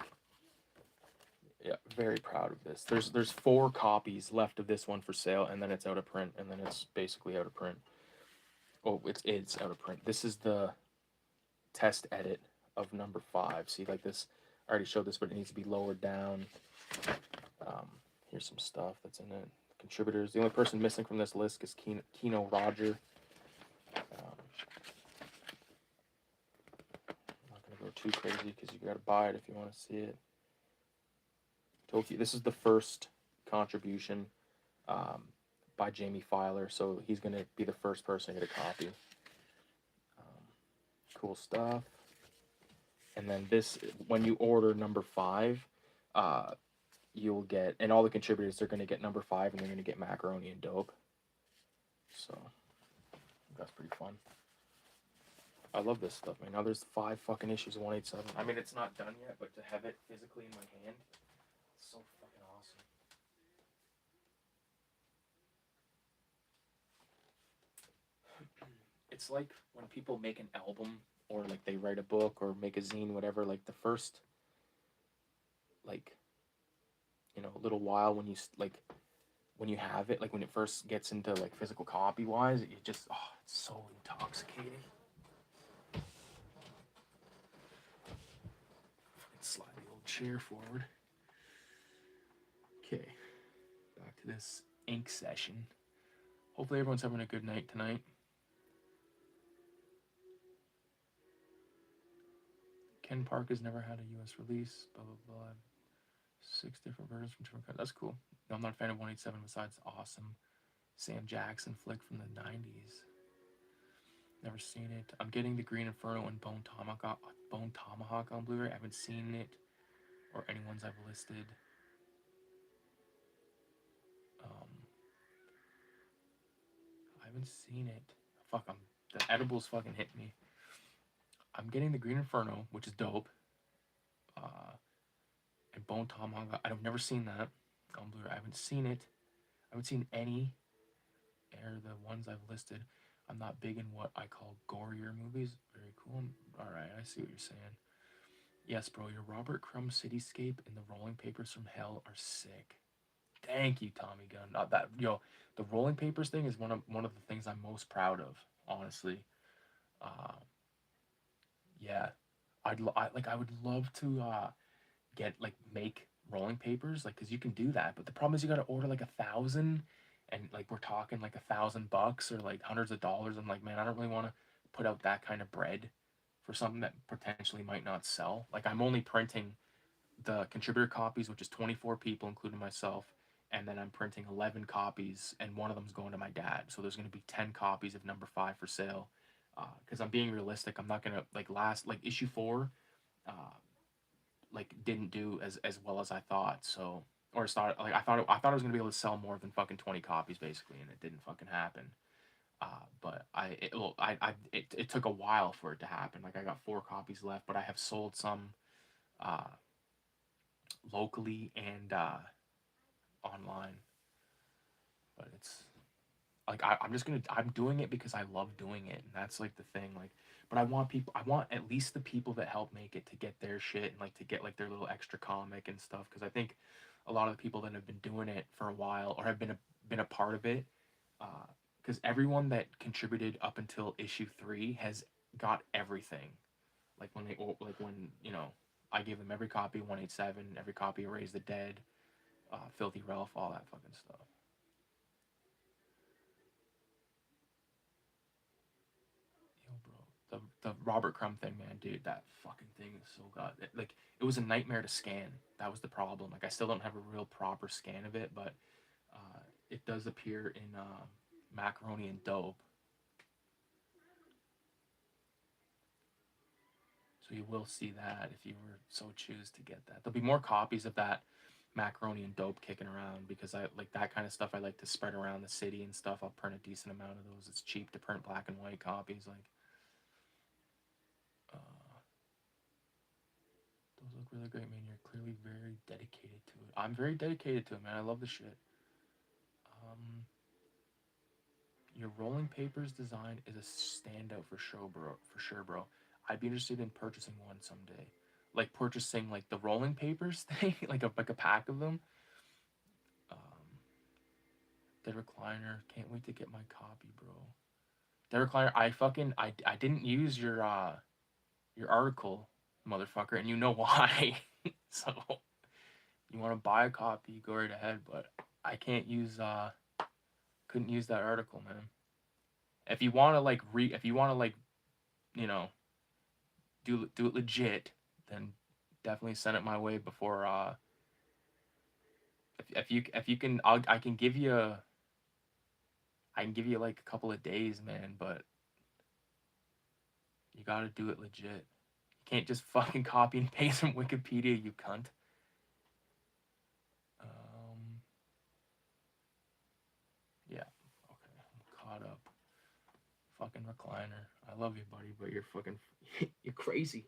yeah, very proud of this. There's 4 copies left of this one for sale, and then it's out of print, and then it's basically out of print. Oh, it's out of print. This is the test edit of number 5. See, like this, I already showed this, but it needs to be lowered down. Here's some stuff that's in it. Contributors. The only person missing from this list is Kino Roger. Go too crazy because you gotta buy it if you want to see it. Tokyo. This is the first contribution by Jamie Filer, so he's gonna be the first person to get a copy. Cool stuff. And then this, when you order number 5, you'll get, and all the contributors, they're gonna get number 5, and they're gonna get Macaroni and Dope. So that's pretty fun. I love this stuff, man. Now there's 5 fucking issues of 187. I mean, it's not done yet, but to have it physically in my hand, it's so fucking awesome. It's like when people make an album, or like they write a book, or make a zine, whatever, like the first, like, you know, little while when you, like, when you have it, like when it first gets into, like, physical copy-wise, you just, oh, it's so intoxicating. Slide the old chair forward. Okay, back to this ink session. Hopefully everyone's having a good night tonight. Ken Park has never had a US release, blah, blah, blah. 6 different versions from different countries. That's cool. No, I'm not a fan of 187 besides awesome Sam Jackson flick from the 90s. Never seen it. I'm getting the Green Inferno and Bone Tomahawk on Blu-ray. I haven't seen it or anyone's I've listed. I haven't seen it. Fuck, the edibles fucking hit me. I'm getting the Green Inferno, which is dope. And Bone Tomahawk. I've never seen that on Blu-ray. I haven't seen it. I haven't seen any. Or the ones I've listed. I'm not big in what I call gorier movies. Very cool. Alright, I see what you're saying. Yes, bro, your Robert Crumb cityscape and the rolling papers from hell are sick. Thank you, Tommy Gunn. Not that, the rolling papers thing is one of the things I'm most proud of, honestly. Uh, yeah, I would love to get like make rolling papers, like, because you can do that, but the problem is you got to order like 1,000, and like we're talking like $1,000 or like hundreds of dollars. I'm like, man, I don't really want to put out that kind of bread for something that potentially might not sell. Like, I'm only printing the contributor copies, which is 24 people, including myself, and then I'm printing 11 copies, and one of them's going to my dad. So there's going to be 10 copies of number 5 for sale. Because I'm being realistic, I'm not gonna like like issue 4. Uh, like didn't do as well as I thought. So, or it's not like I thought I was gonna be able to sell more than fucking 20 copies basically, and it didn't fucking happen. But it took a while for it to happen. Like, I got 4 copies left, but I have sold some uh, locally and online. But it's like I'm doing it because I love doing it, and that's like the thing. Like, but I want at least the people that help make it to get their shit, and like to get like their little extra comic and stuff, because I think a lot of the people that have been doing it for a while or have been a part of it, because everyone that contributed up until issue 3 has got everything. Like, like when I gave them every copy 187, every copy of Raise the Dead, Filthy Ralph, all that fucking stuff. Yo, bro, the Robert Crumb thing, man, dude, that fucking thing is so god. Like, it was a nightmare to scan. That was the problem. Like, I still don't have a real proper scan of it, but it does appear in Macaroni and Dope, so you will see that if you were so choose to get that. There'll be more copies of that Macaroni and Dope kicking around, because I like that kind of stuff. I like to spread around the city and stuff. I'll print a decent amount of those. It's cheap to print black and white copies. Like, uh, those look really great, man. You're clearly very dedicated to it. I'm very dedicated to it, man. I love the shit. Um, your rolling papers design is a standout for sure, bro. For sure, bro. I'd be interested in purchasing one someday. Like, purchasing like the rolling papers thing, like a pack of them. Um, the recliner. Can't wait to get my copy, bro. The recliner. I didn't use your article, motherfucker, and you know why. So, you want to buy a copy, go right ahead. But I can't use couldn't use that article, man. If you want to if you want to you know do it legit, then definitely send it my way before if you can, I can give you like a couple of days, man, but you got to do it legit. You can't just fucking copy and paste from Wikipedia, you cunt. Um yeah, okay. I'm caught up. Fucking recliner. I love you, buddy, but you're fucking you're crazy.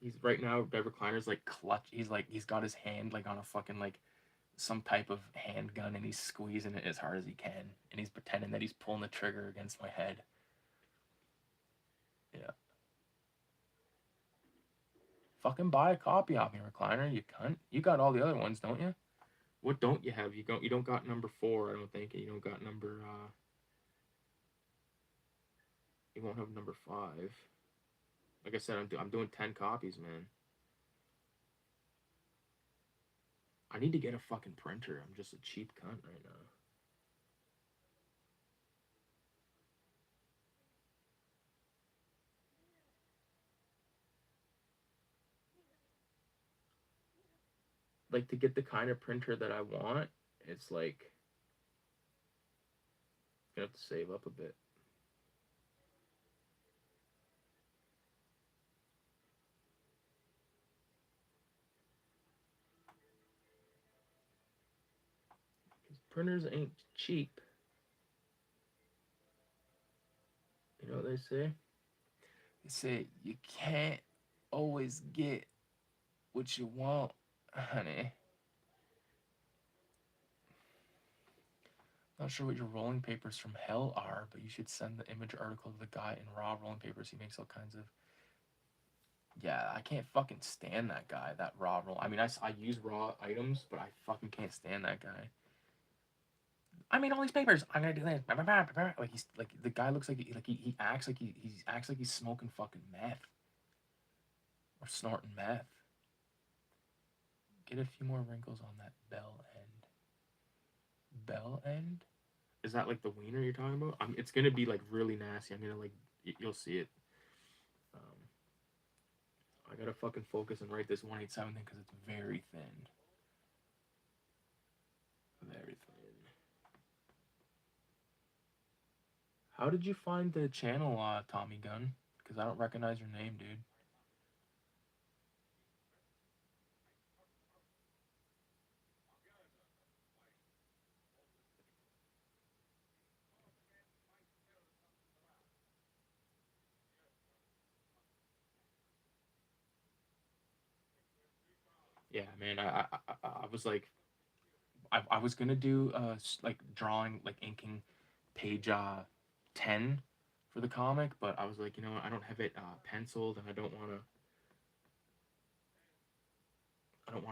He's right now, Bev Recliner's like clutch. He's got his hand like on a fucking like some type of handgun, and he's squeezing it as hard as he can, and he's pretending that he's pulling the trigger against my head. Yeah. Fucking buy a copy of me, Recliner, you cunt. You got all the other ones, don't you? What don't you have? You don't got number 4, I don't think, and you don't got number you won't have number 5. Like I said, I'm doing 10 copies, man. I need to get a fucking printer. I'm just a cheap cunt right now. Like, to get the kind of printer that I want, it's like you have to save up a bit. Because printers ain't cheap. You know what they say? They say you can't always get what you want, honey. Not sure what your rolling papers from hell are, but you should send the image article to the guy in raw rolling papers. He makes all kinds of Yeah, I can't fucking stand that guy, that raw roll. I mean, I use raw items, but I fucking can't stand that guy. I mean, all these papers. I'm gonna do this. Like he's like the guy looks like he acts like he acts like he's smoking fucking meth or snorting meth. Get a few more wrinkles on that bell end. Bell end? Is that like the wiener you're talking about? It's gonna be like really nasty. I'm gonna like you'll see it. Um, I gotta fucking focus and write this 187 thing because it's very thin. Very thin. How did you find the channel, Tommy Gunn? Because I don't recognize your name, dude. Yeah, man. I was like, I was gonna do like drawing, like inking page 10 for the comic, but I was like, you know what, I don't have it penciled, and I don't want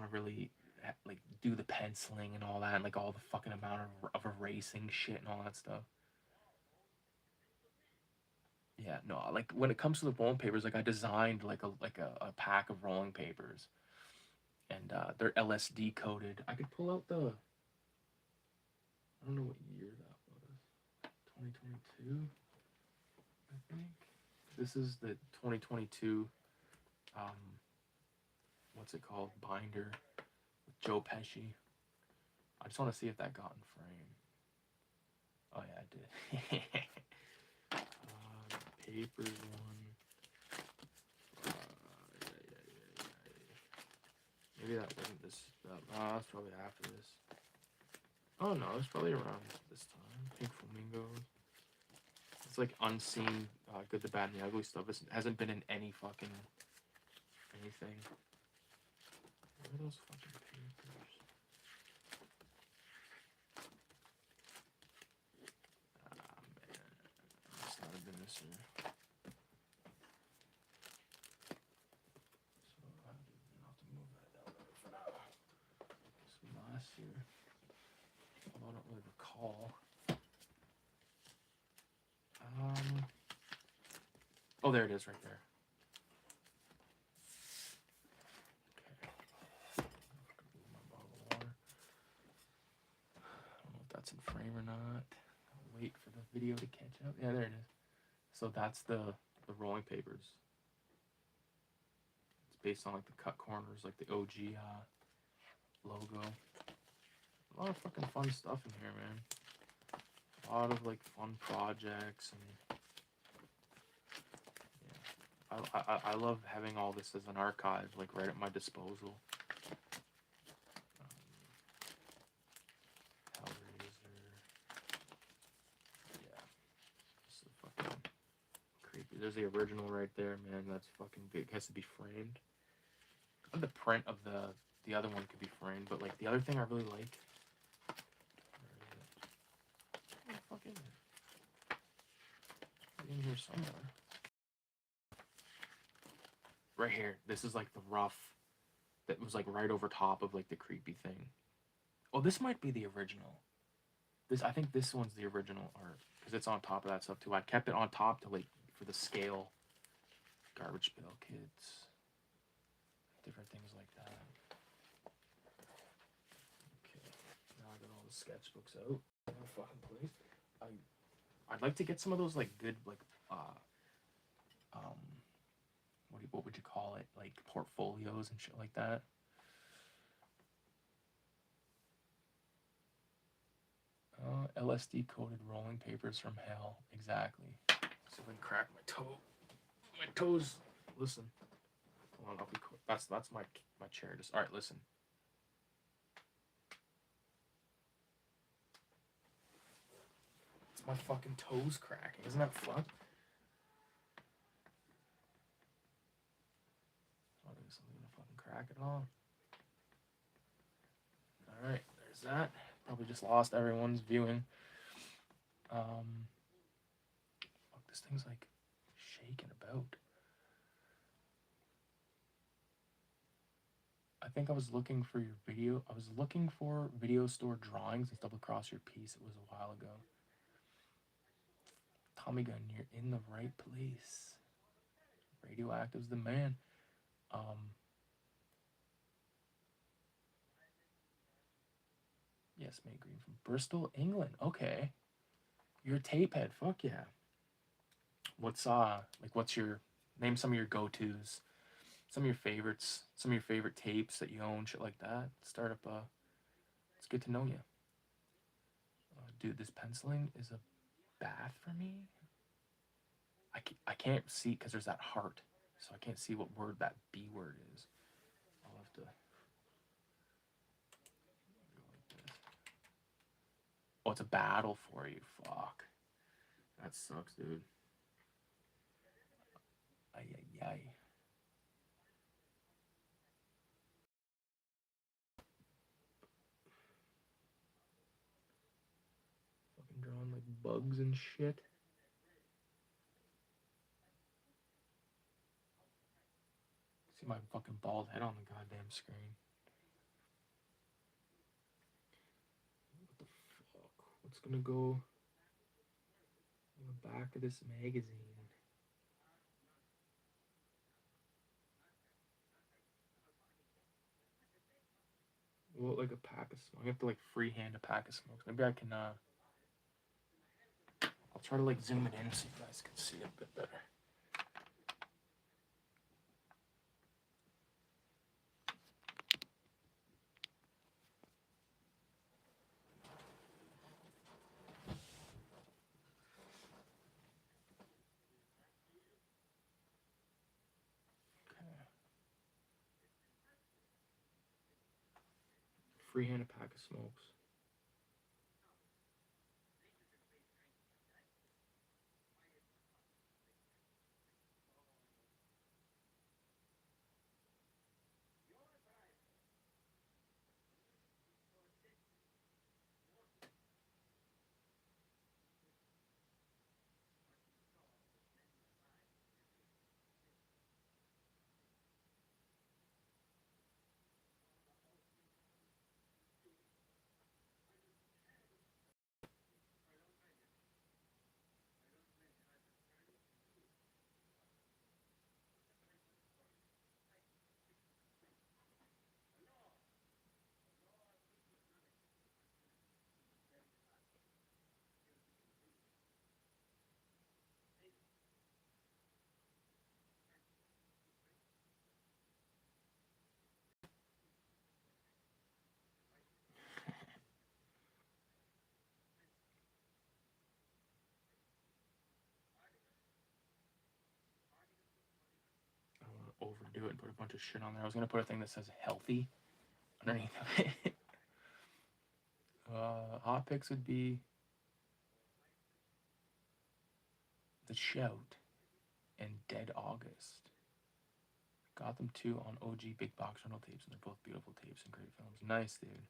to really like do the penciling and all that, and like all the fucking amount of erasing shit and all that stuff. Yeah, no, like when it comes to the rolling papers, like I designed like a pack of rolling papers, and they're LSD coded. I could pull out the, I don't know what year that was. 2022, I think. This is the 2022 um what's it called? Binder with Joe Pesci. I just want to see if that got in frame. Oh yeah, I did. Papers one. Maybe that wasn't this. That's probably after this. Oh no, it's probably around this time. Pink Flamingos. It's like unseen, good, the bad, and the ugly stuff. It hasn't been in any fucking anything. Where are those fucking papers? Ah man, must not have been this year. So I'll have to move that down there for now. This was last year. Although I don't really recall. Oh, there it is, right there. Okay. Move my bottle of water. I don't know if that's in frame or not. I'll wait for the video to catch up. Yeah, there it is. So that's the rolling papers. It's based on like the cut corners, like the OG logo. A lot of fucking fun stuff in here, man. A lot of like fun projects, and yeah, I love having all this as an archive, like right at my disposal. Hellraiser, yeah, this is fucking creepy. There's the original right there, man. That's fucking big. It has to be framed. The print of the other one could be framed, but like the other thing I really like. Where the fuck is it? It's in here somewhere. Right here. This is like the rough that was like right over top of like the creepy thing. Oh, this might be the original. I think this one's the original art because it's on top of that stuff too. I kept it on top to like for the scale. Garbage Pail Kids, different things like that. Okay, now I got all the sketchbooks out. Fucking place. I'd like to get some of those like good like um what would you call it, like portfolios and shit like that. LSD coated rolling papers from hell. Exactly. So if I can crack my toe. My toes. Listen. Hold on. I'll be quick. That's my chair. Just all right. Listen. It's my fucking toes cracking. Isn't that fun? Oh, there's something to fucking crack it on. All right. There's that. Probably just lost everyone's viewing. Fuck, this thing's like shaking about. I think I was looking for your video. I was looking for video store drawings and stumbled across your piece. It was a while ago. Tommy Gun, you're in the right place. Radioactive's the man. Yes, May Green from Bristol, England. Okay. You're a tape head. Fuck yeah. What's what's your name some of your go-tos? Some of your favorites, some of your favorite tapes that you own, shit like that. Start up it's good to know you. Dude, this penciling is a bath for me. I can't see because there's that heart, so I can't see what word that B word is. I'll have to go like this. Oh, it's a battle for you. Fuck. That sucks, dude. Ay, ay, ay. Fucking drawing like bugs and shit. See my fucking bald head on the goddamn screen. What the fuck? What's gonna go on the back of this magazine? Well, like a pack of smokes. I have to like freehand a pack of smokes. Maybe I can I'll try to like zoom it in so you guys can see it a bit better. Freehand a pack of smokes. I don't want to overdo it and put a bunch of shit on there. I was gonna put a thing that says healthy underneath of it. Hot picks would be The Shout and Dead August. Got them too on OG big box rental tapes, and they're both beautiful tapes and great films. Nice, dude.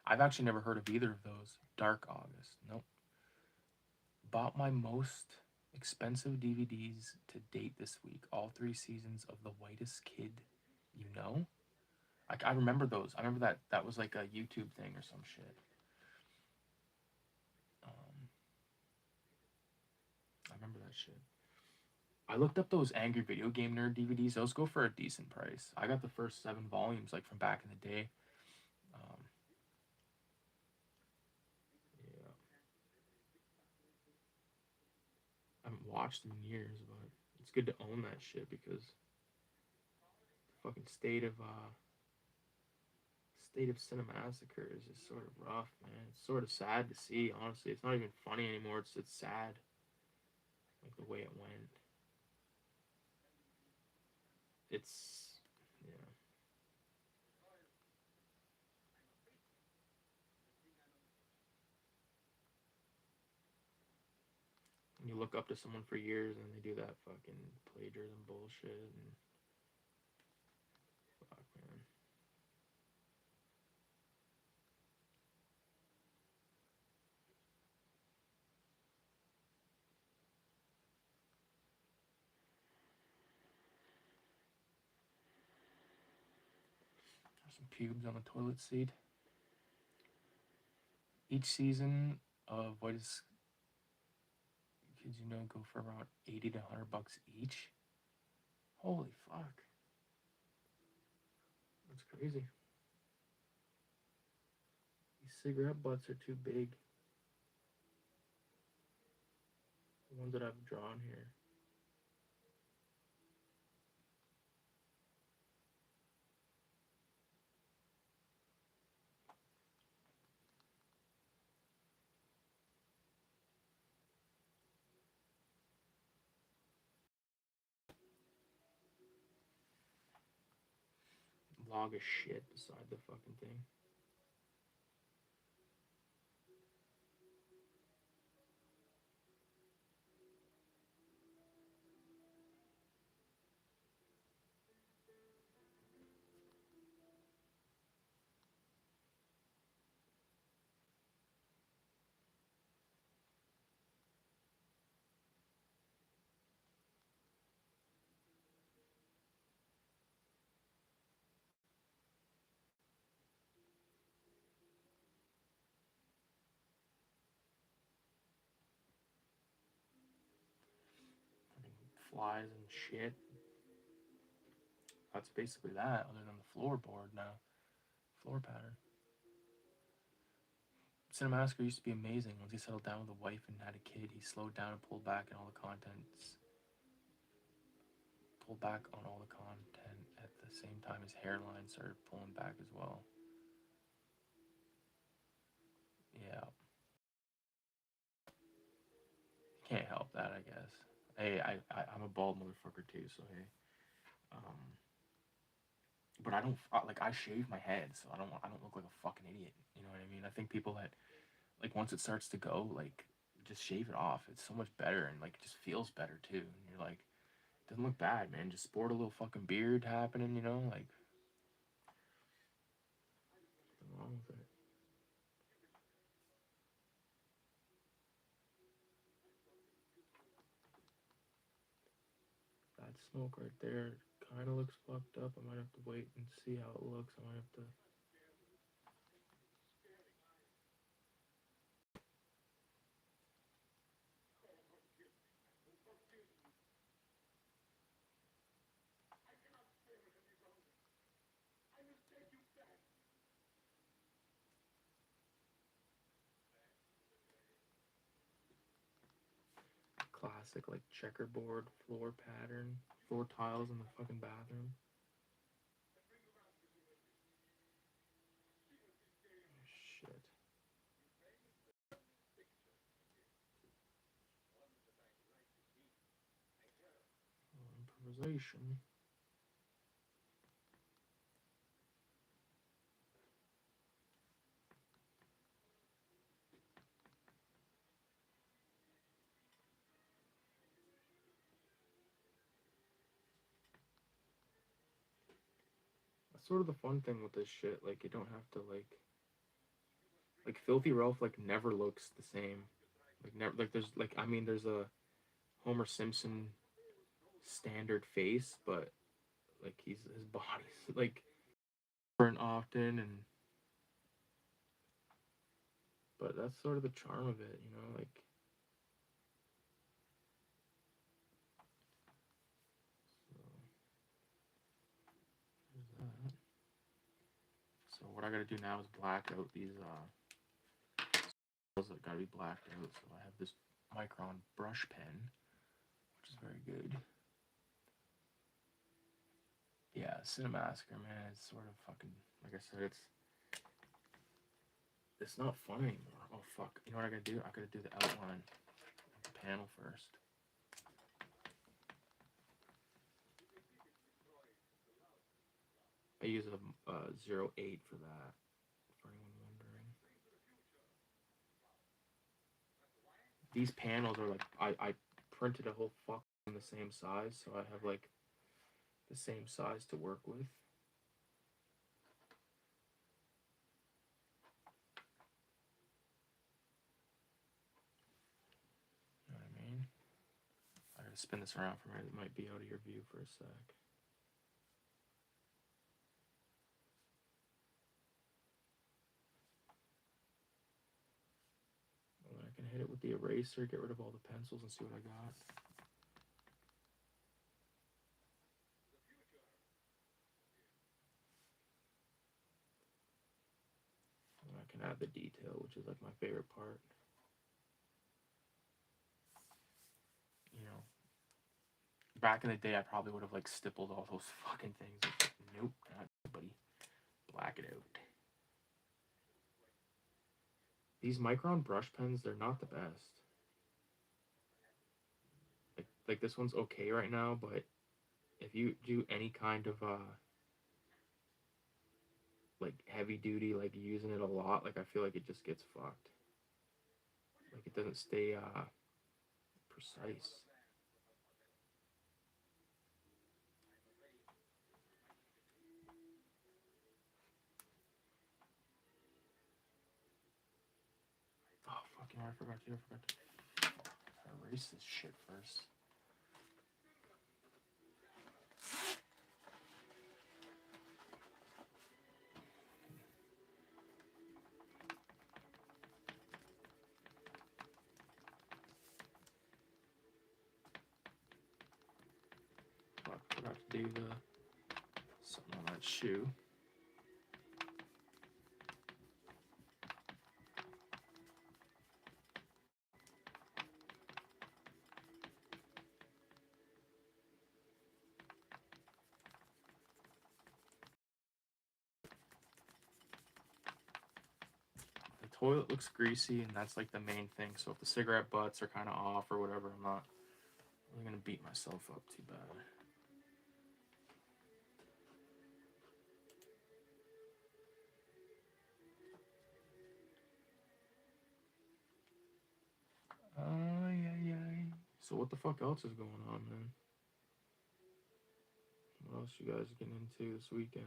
I've actually never heard of either of those. Dark August. Nope. Bought my most expensive DVDs to date this week. All 3 seasons of The Whitest Kid You Know. I remember those. I remember that was like a YouTube thing or some shit. I remember that shit. I looked up those Angry Video Game Nerd DVDs. Those go for a decent price. I got the first 7 volumes like from back in the day. Yeah. I haven't watched them in years, but it's good to own that shit because the fucking state of Cinemassacre is just sort of rough, man. It's sort of sad to see, honestly. It's not even funny anymore. It's sad, like the way it went. It's yeah. When you look up to someone for years and they do that fucking plagiarism bullshit and fuck, man. Some pubes on the toilet seat. Each season of What Is Kids You Know go for around 80 to $100 each. Holy fuck. That's crazy. These cigarette butts are too big. The ones that I've drawn here. Log of shit beside the fucking thing. Flies and shit. That's basically that, other than the floorboard now. Floor pattern. Cinemasker used to be amazing. Once he settled down with a wife and had a kid, he slowed down and pulled back on all the contents. Pulled back on all the content at the same time his hairline started pulling back as well. Yeah. Can't help that, I guess. Hey, I'm a bald motherfucker too, so hey. But I don't like I shave my head, so I don't look like a fucking idiot. You know what I mean? I think people that like once it starts to go, like just shave it off. It's so much better and like it just feels better too. And you're like, it doesn't look bad, man. Just sport a little fucking beard happening, you know, like nothing wrong with it. That smoke right there kind of looks fucked up. I might have to wait and see how it looks. I might have to. Classic like checkerboard floor pattern, floor tiles in the fucking bathroom. Oh, shit. Improvisation. That's sort of the fun thing with this shit. Like you don't have to like Filthy Ralph like never looks the same. Like never like there's like I mean there's a Homer Simpson standard face, but like his body's like different often and but that's sort of the charm of it, you know, like so, so what I gotta do now is black out these that gotta be blacked out. So I have this Micron brush pen, which is very good. Yeah, Cinemasker, man, it's sort of fucking like I said, it's not fun anymore. Oh fuck. You know what I gotta do? I gotta do the outline of the panel first. I use a 08 for that, for anyone wondering. These panels are like I printed a whole fuck in the same size, so I have like the same size to work with. You know what I mean? I gotta spin this around for me. It might be out of your view for a sec. I can hit it with the eraser, get rid of all the pencils, and see what I got. And I can add the detail, which is like my favorite part. You know, back in the day, I probably would have like stippled all those fucking things. Like, nope, not buddy. Black it out. These Micron brush pens, they're not the best. Like this one's okay right now, but if you do any kind of like heavy duty, like using it a lot, like I feel like it just gets fucked. Like it doesn't stay precise. Oh fucking hell, I forgot to erase this shit first. Fuck, forgot to do the something on that shoe. The toilet looks greasy, and that's like the main thing. So if the cigarette butts are kind of off or whatever, I'm not really gonna beat myself up too bad. Yeah. So what the fuck else is going on, man? What else you guys getting into this weekend?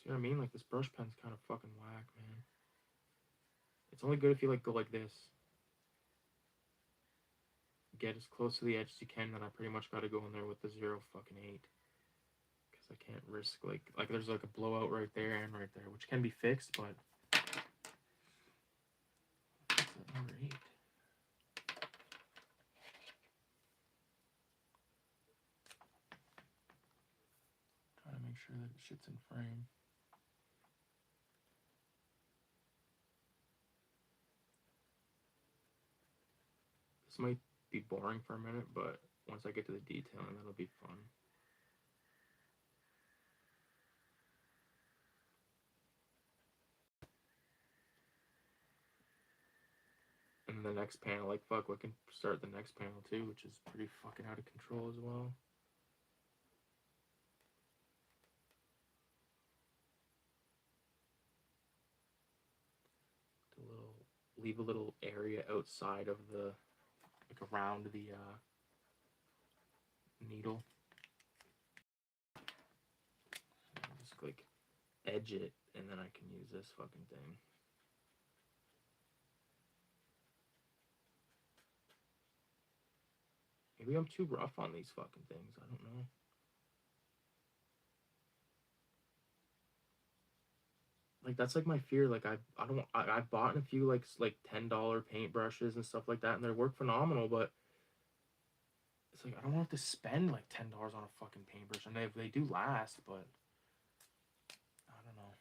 See what I mean? Like this brush pen's kind of fucking whack, man. It's only good if you like go like this. Get as close to the edge as you can, then I pretty much got to go in there with the 0 fucking 8. Because I can't risk like there's like a blowout right there and right there, which can be fixed, but number 8. Trying to make sure that shit's in frame. This might be boring for a minute, but once I get to the detailing, that'll be fun. And the next panel, like fuck, we can start the next panel too, which is pretty fucking out of control as well. Leave a little area outside of the, like around the needle. Just like edge it, and then I can use this fucking thing. Maybe I'm too rough on these fucking things. I don't know. Like that's like my fear. Like I've bought a few like $10 paint brushes and stuff like that, and they work phenomenal. But it's like I don't want to spend like $10 on a fucking paintbrush, and they do last, but I don't know.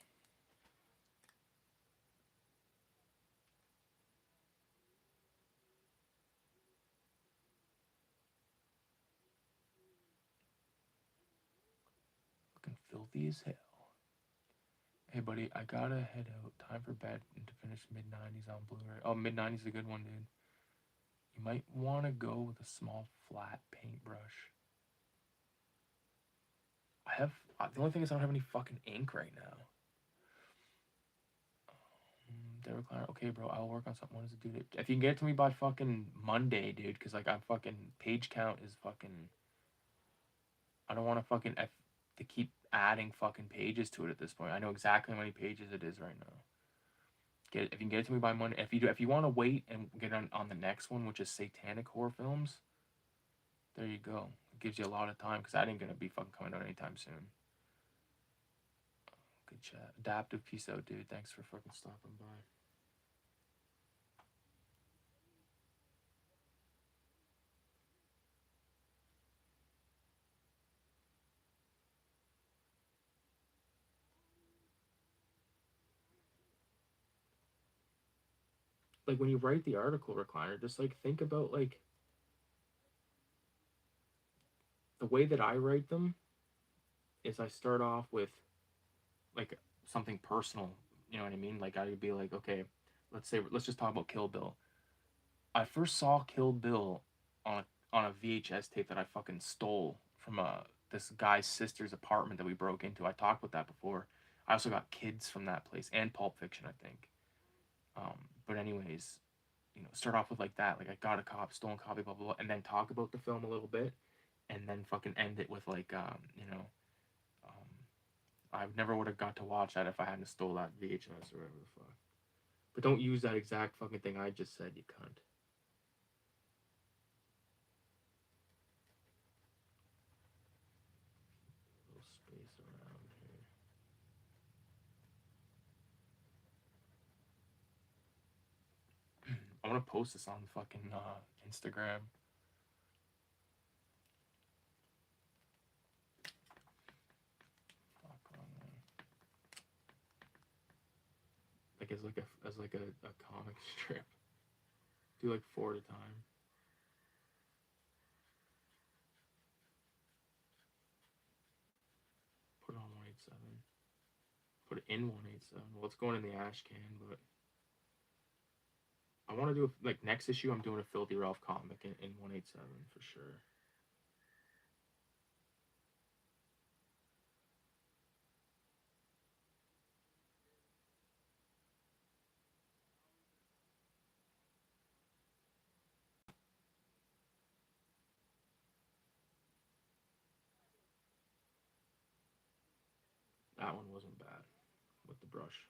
Fucking filthy as hell. Hey buddy, I gotta head out. Time for bed and to finish mid-90s on Blu-ray. Oh, mid-90s is a good one, dude. You might want to go with a small flat paintbrush. The only thing is I don't have any fucking ink right now. Derek Kleiner, okay, bro, I'll work on something. What does it do? If you can get it to me by fucking Monday, dude, because like I'm fucking page count is fucking. I don't want to fucking to keep adding fucking pages to it at this point. I know exactly how many pages it is right now. If you can get it to me by Monday. If you want to wait and get on the next one, which is satanic horror films, There you go. It gives you a lot of time because that ain't gonna be fucking coming out anytime soon. Good chat. Adaptive, peace out, dude. Thanks for fucking stopping by. Like when you write the article, Recliner, just like think about like the way that I write them is I start off with like something personal. You know what I mean? Like I'd be like, okay, let's just talk about Kill Bill. I first saw Kill Bill on a VHS tape that I fucking stole from this guy's sister's apartment that we broke into. I talked about that before. I also got Kids from that place and Pulp Fiction, I think. But anyways, start off with like that. Like I got a stolen copy, blah blah blah, and then talk about the film a little bit, and then fucking end it with like I never would have got to watch that if I hadn't stole that VHS or whatever the fuck. But don't use that exact fucking thing I just said, you cunt. Little space around here. I'm gonna post this on fucking Instagram. Like as like a comic strip. Do like 4 at a time. Put it on 187. Put it in 187. Well, it's going in the ash can, but I want to do like next issue. I'm doing a Filthy Ralph comic in 187 for sure. That one wasn't bad with the brush.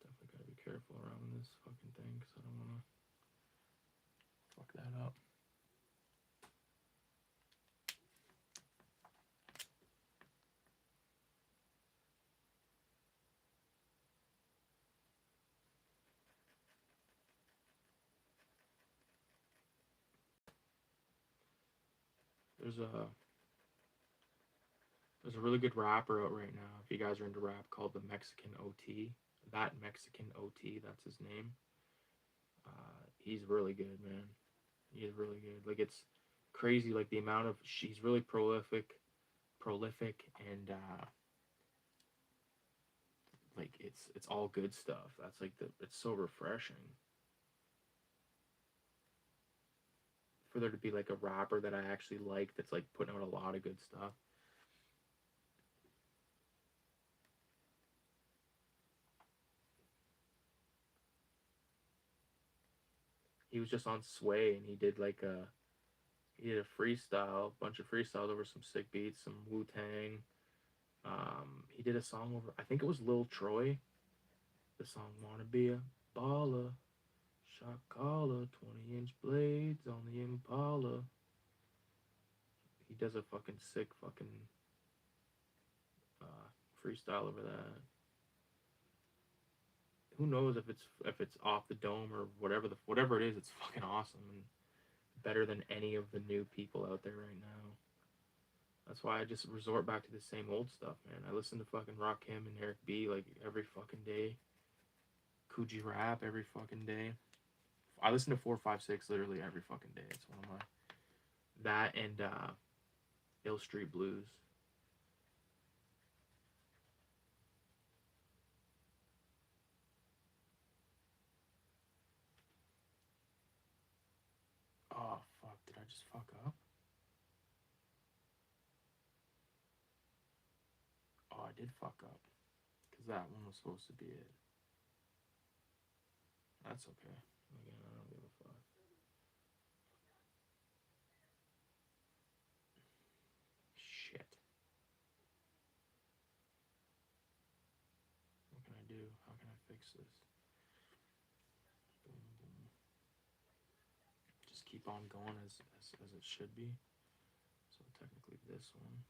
Definitely gotta be careful around this fucking thing because I don't want to fuck that up. There's a really good rapper out right now. If you guys are into rap, called the Mexican OT. That Mexican OT, that's his name. He's really good, man. He's really good. Like it's crazy, like the amount of he's really prolific, and like it's all good stuff. That's like it's so refreshing for there to be like a rapper that I actually like that's like putting out a lot of good stuff. He was just on Sway and he did a freestyle, bunch of freestyles over some sick beats, some Wu Tang. He did a song over, I think it was Lil Troy. The song "Wanna Be a Baller," shot caller, 20-inch blades on the Impala. He does a fucking sick fucking freestyle over that. Who knows if it's off the dome or whatever it is, it's fucking awesome and better than any of the new people out there right now. That's why I just resort back to the same old stuff, man. I listen to fucking Rakim and Eric B like every fucking day. Coogee Rap every fucking day. I listen to 456 literally every fucking day. It's one of my that and Ill Street Blues. Oh fuck! Did I just fuck up? Oh, I did fuck up because that one was supposed to be it. That's okay. Again, I don't give a fuck. Shit. How can I fix this? Boom, boom. Just keep on going as it should be. So technically this one.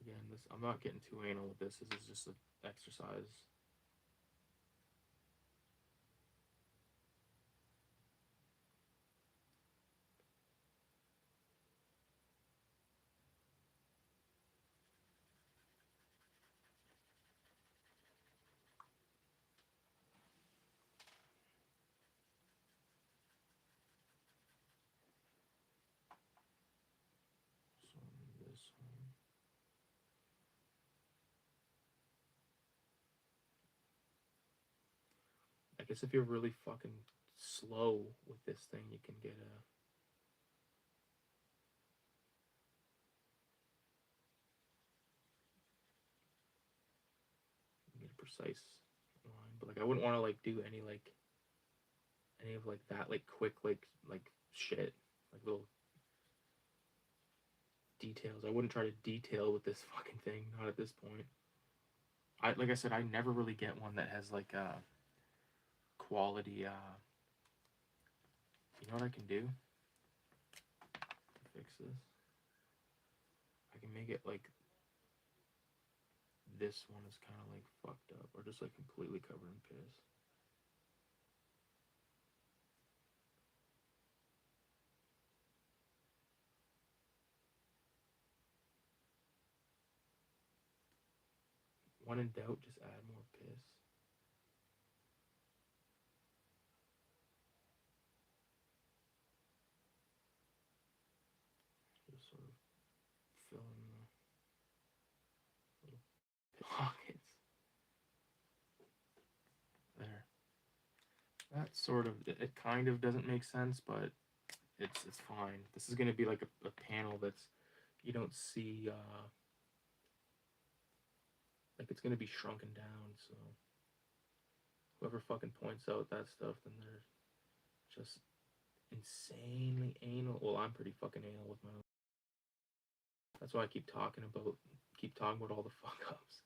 Again, this, I'm not getting too anal with this. This is just an exercise. So this one. I guess if you're really fucking slow with this thing, you can get a precise line. But like I wouldn't want to like do any of like that like quick like shit, like little details. I wouldn't try to detail with this fucking thing, not at this point. Like I said, I never really get one that has like quality you know what I can do to fix this? I can make it like this one is kind of like fucked up, or just like completely covered in piss. When in doubt, just add more piss. Just sort of fill in the little pockets. There. That sort of, it kind of doesn't make sense, but it's fine. This is going to be like a panel that's, you don't see, like it's going to be shrunken down, so whoever fucking points out that stuff, then they're just insanely anal. Well, I'm pretty fucking anal with my own. That's why I keep talking about all the fuck ups.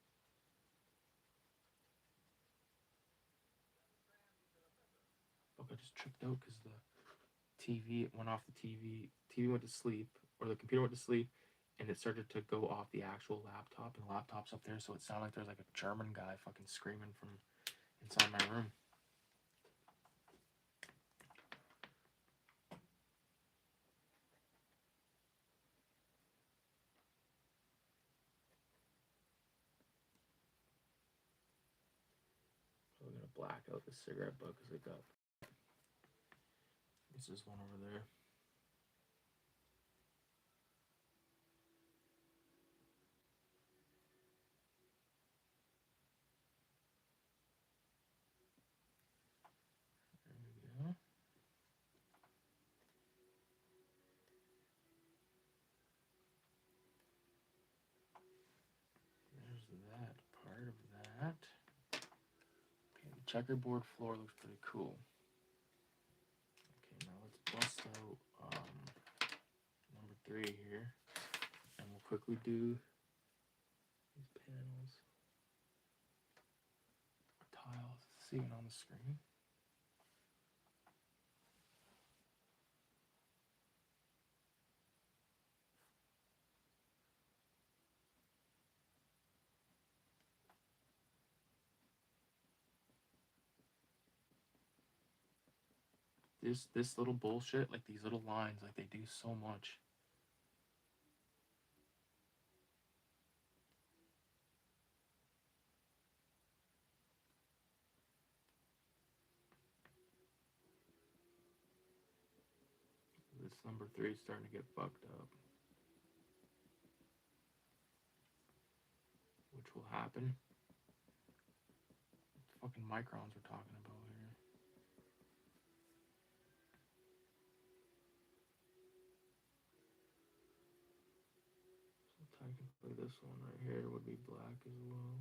Fuck, I just tripped out because the TV, it went off the TV. TV went to sleep, or the computer went to sleep, and it started to go off the actual laptop, and the laptop's up there, so it sounded like there's like a German guy fucking screaming from inside my room. So we're gonna black out the cigarette butt because it got. This is one over there. There we go. There's that part of that. Okay, the checkerboard floor looks pretty cool. Okay, now let's bust out number 3 here, and we'll quickly do these panels. Tiles, see it on the screen. This little bullshit, like these little lines, like they do so much. This number 3 is starting to get fucked up. Which will happen. What fucking microns we're talking about here. So technically this one right here would be black as well.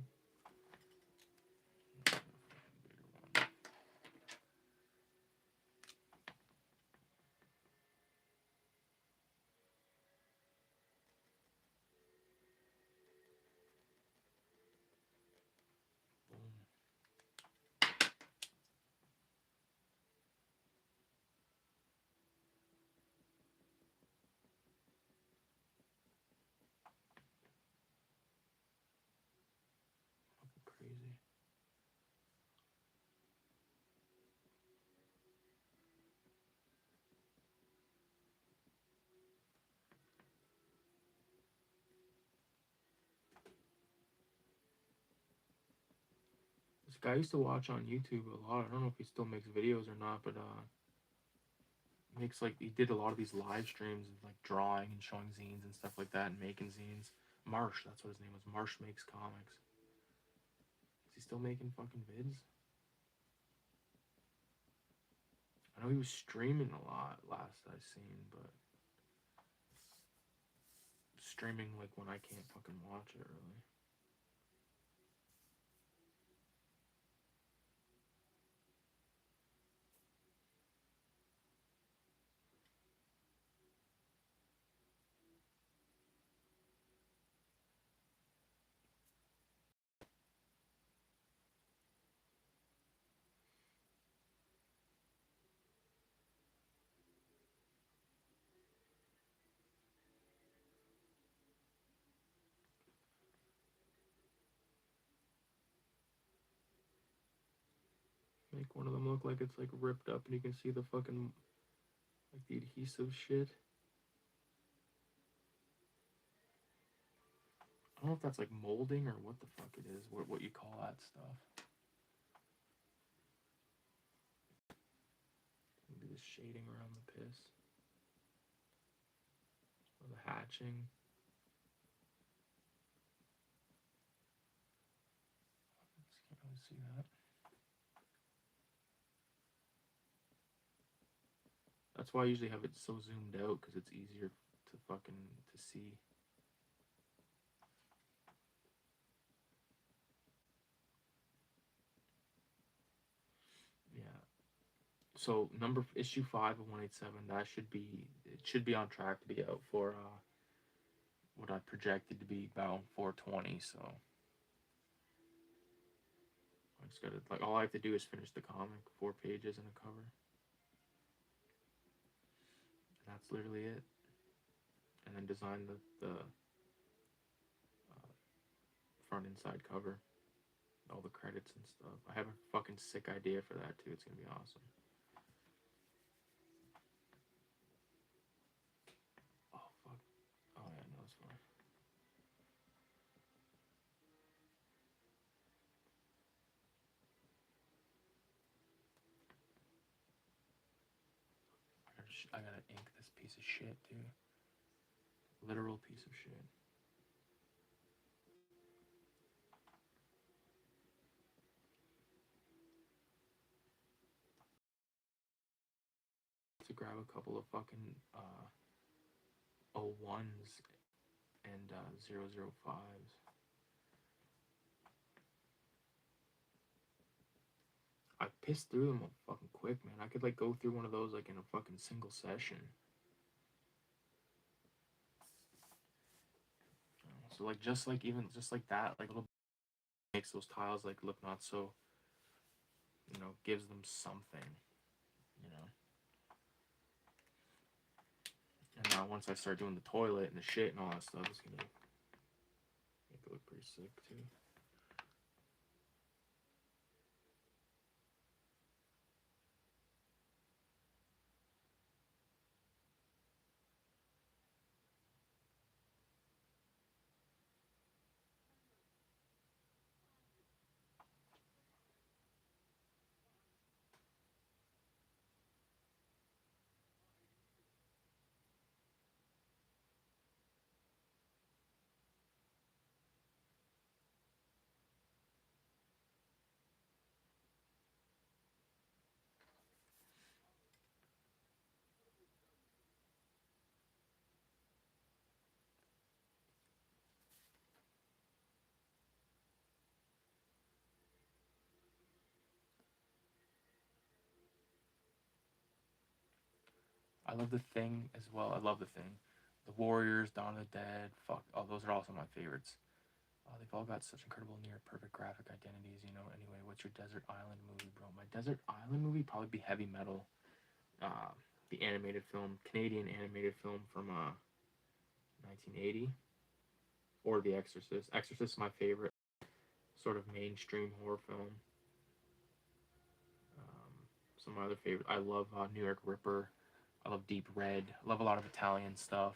guy I used to watch on YouTube a lot. I don't know if he still makes videos or not, but makes like he did a lot of these live streams of like drawing and showing zines and stuff like that and making zines. Marsh, that's what his name was. Marsh makes comics. Is he still making fucking vids? I know he was streaming a lot last I seen, but streaming like when I can't fucking watch it really. Make one of them look like it's like ripped up and you can see the fucking like the adhesive shit. I don't know if that's like molding or what the fuck it is, what you call that stuff. Maybe the shading around the piss. Or the hatching. Just can't really see that. That's why I usually have it so zoomed out, because it's easier to fucking to see. Yeah. So issue 5 of 187, that should be, it should be on track to be out for what I projected to be about 420. So I just gotta, like, all I have to do is finish the comic, 4 pages and a cover. And that's literally it. And then design the front and side cover, all the credits and stuff. I have a fucking sick idea for that too. It's gonna be awesome. Oh fuck. Oh yeah, no, it's fine. I gotta ink this piece of shit too. Literal piece of shit. To grab a couple of fucking 01s and 005s. I pissed through them fucking quick, man. I could like go through one of those like in a fucking single session. So like just like even just like that, like little makes those tiles like look not so, you know, gives them something, you know. And now once I start doing the toilet and the shit and all that stuff, it's gonna make it look pretty sick too. I love the Thing as well. I love the Thing. The Warriors, Dawn of the Dead, fuck, oh, those are also my favorites. They've all got such incredible near perfect graphic identities, you know. Anyway, what's your desert island movie, bro? My desert island movie probably be Heavy Metal, the animated film, Canadian animated film from 1980, or The Exorcist. Exorcist is my favorite sort of mainstream horror film. Some other favorite, I love New York Ripper. I love Deep Red. I love a lot of Italian stuff.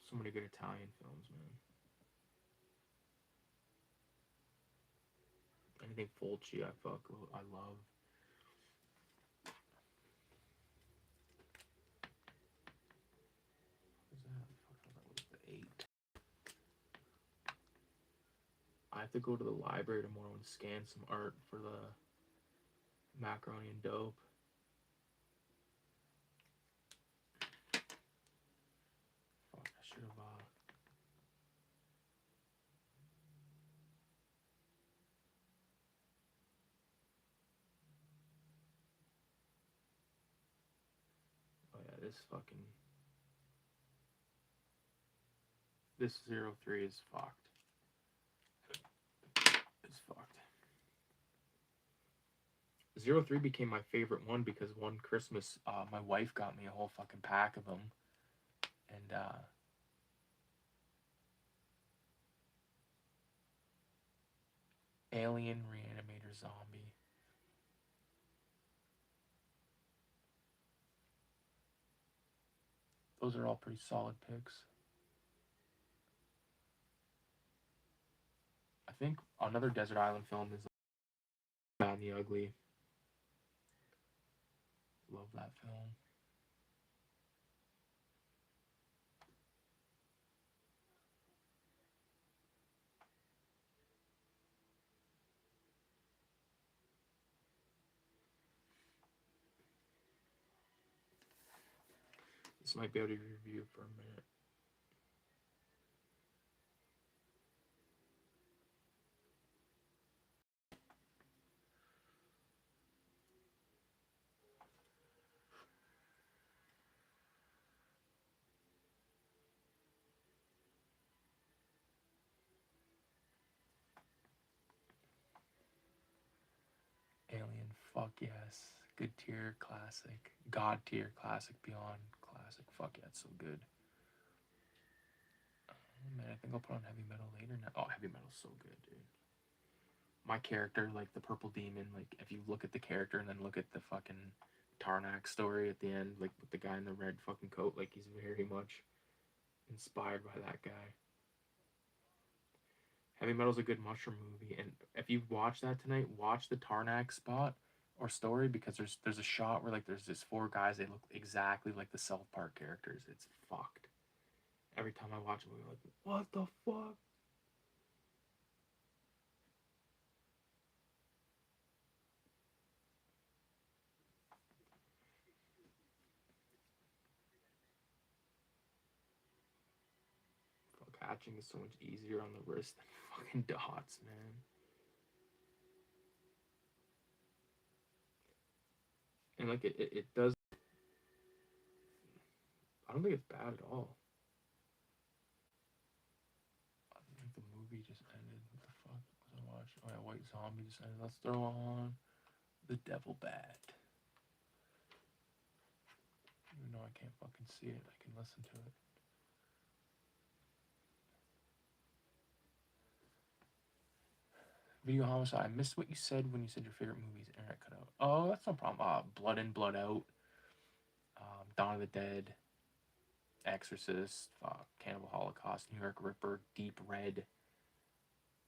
So many good Italian films, man. Anything Fulci, I love. What was that? That was the 8. I have to go to the library tomorrow and scan some art for the macaroni and dope. Fuck, I should have. Oh yeah, this 03 is fucked. It's fucked. 03 became my favorite one because one Christmas, my wife got me a whole fucking pack of them, and Alien Reanimator Zombie. Those are all pretty solid picks. I think another desert island film is Bad and the Ugly. Love that film. This might be able to review for a minute. Alien, fuck yes. Good tier classic. God tier classic, beyond classic. Fuck yeah, it's so good. Oh, man, I think I'll put on heavy metal later now. Oh, heavy metal's so good, dude. My character, like the purple demon, like if you look at the character and then look at the fucking Tarnak story at the end, like with the guy in the red fucking coat, like he's very much inspired by that guy. Heavy Metal's a good mushroom movie, and if you watch that tonight, watch the Tarnak spot or story, because there's a shot where like there's this 4 guys, they look exactly like the South Park characters. It's fucked. Every time I watch a movie, I'm like, what the fuck? Fuck, hatching is so much easier on the wrist than fucking dots, man. And like it does. I don't think it's bad at all. I think the movie just ended. What the fuck was I watching? Oh yeah, White Zombie just ended. Let's throw on The Devil Bat. Even though I can't fucking see it, I can listen to it. Videohomicide. I missed what you said when you said your favorite movies. Internet cut out. Oh, that's no problem. Blood In, Blood Out. Dawn of the Dead. Exorcist. Cannibal Holocaust. New York Ripper. Deep Red.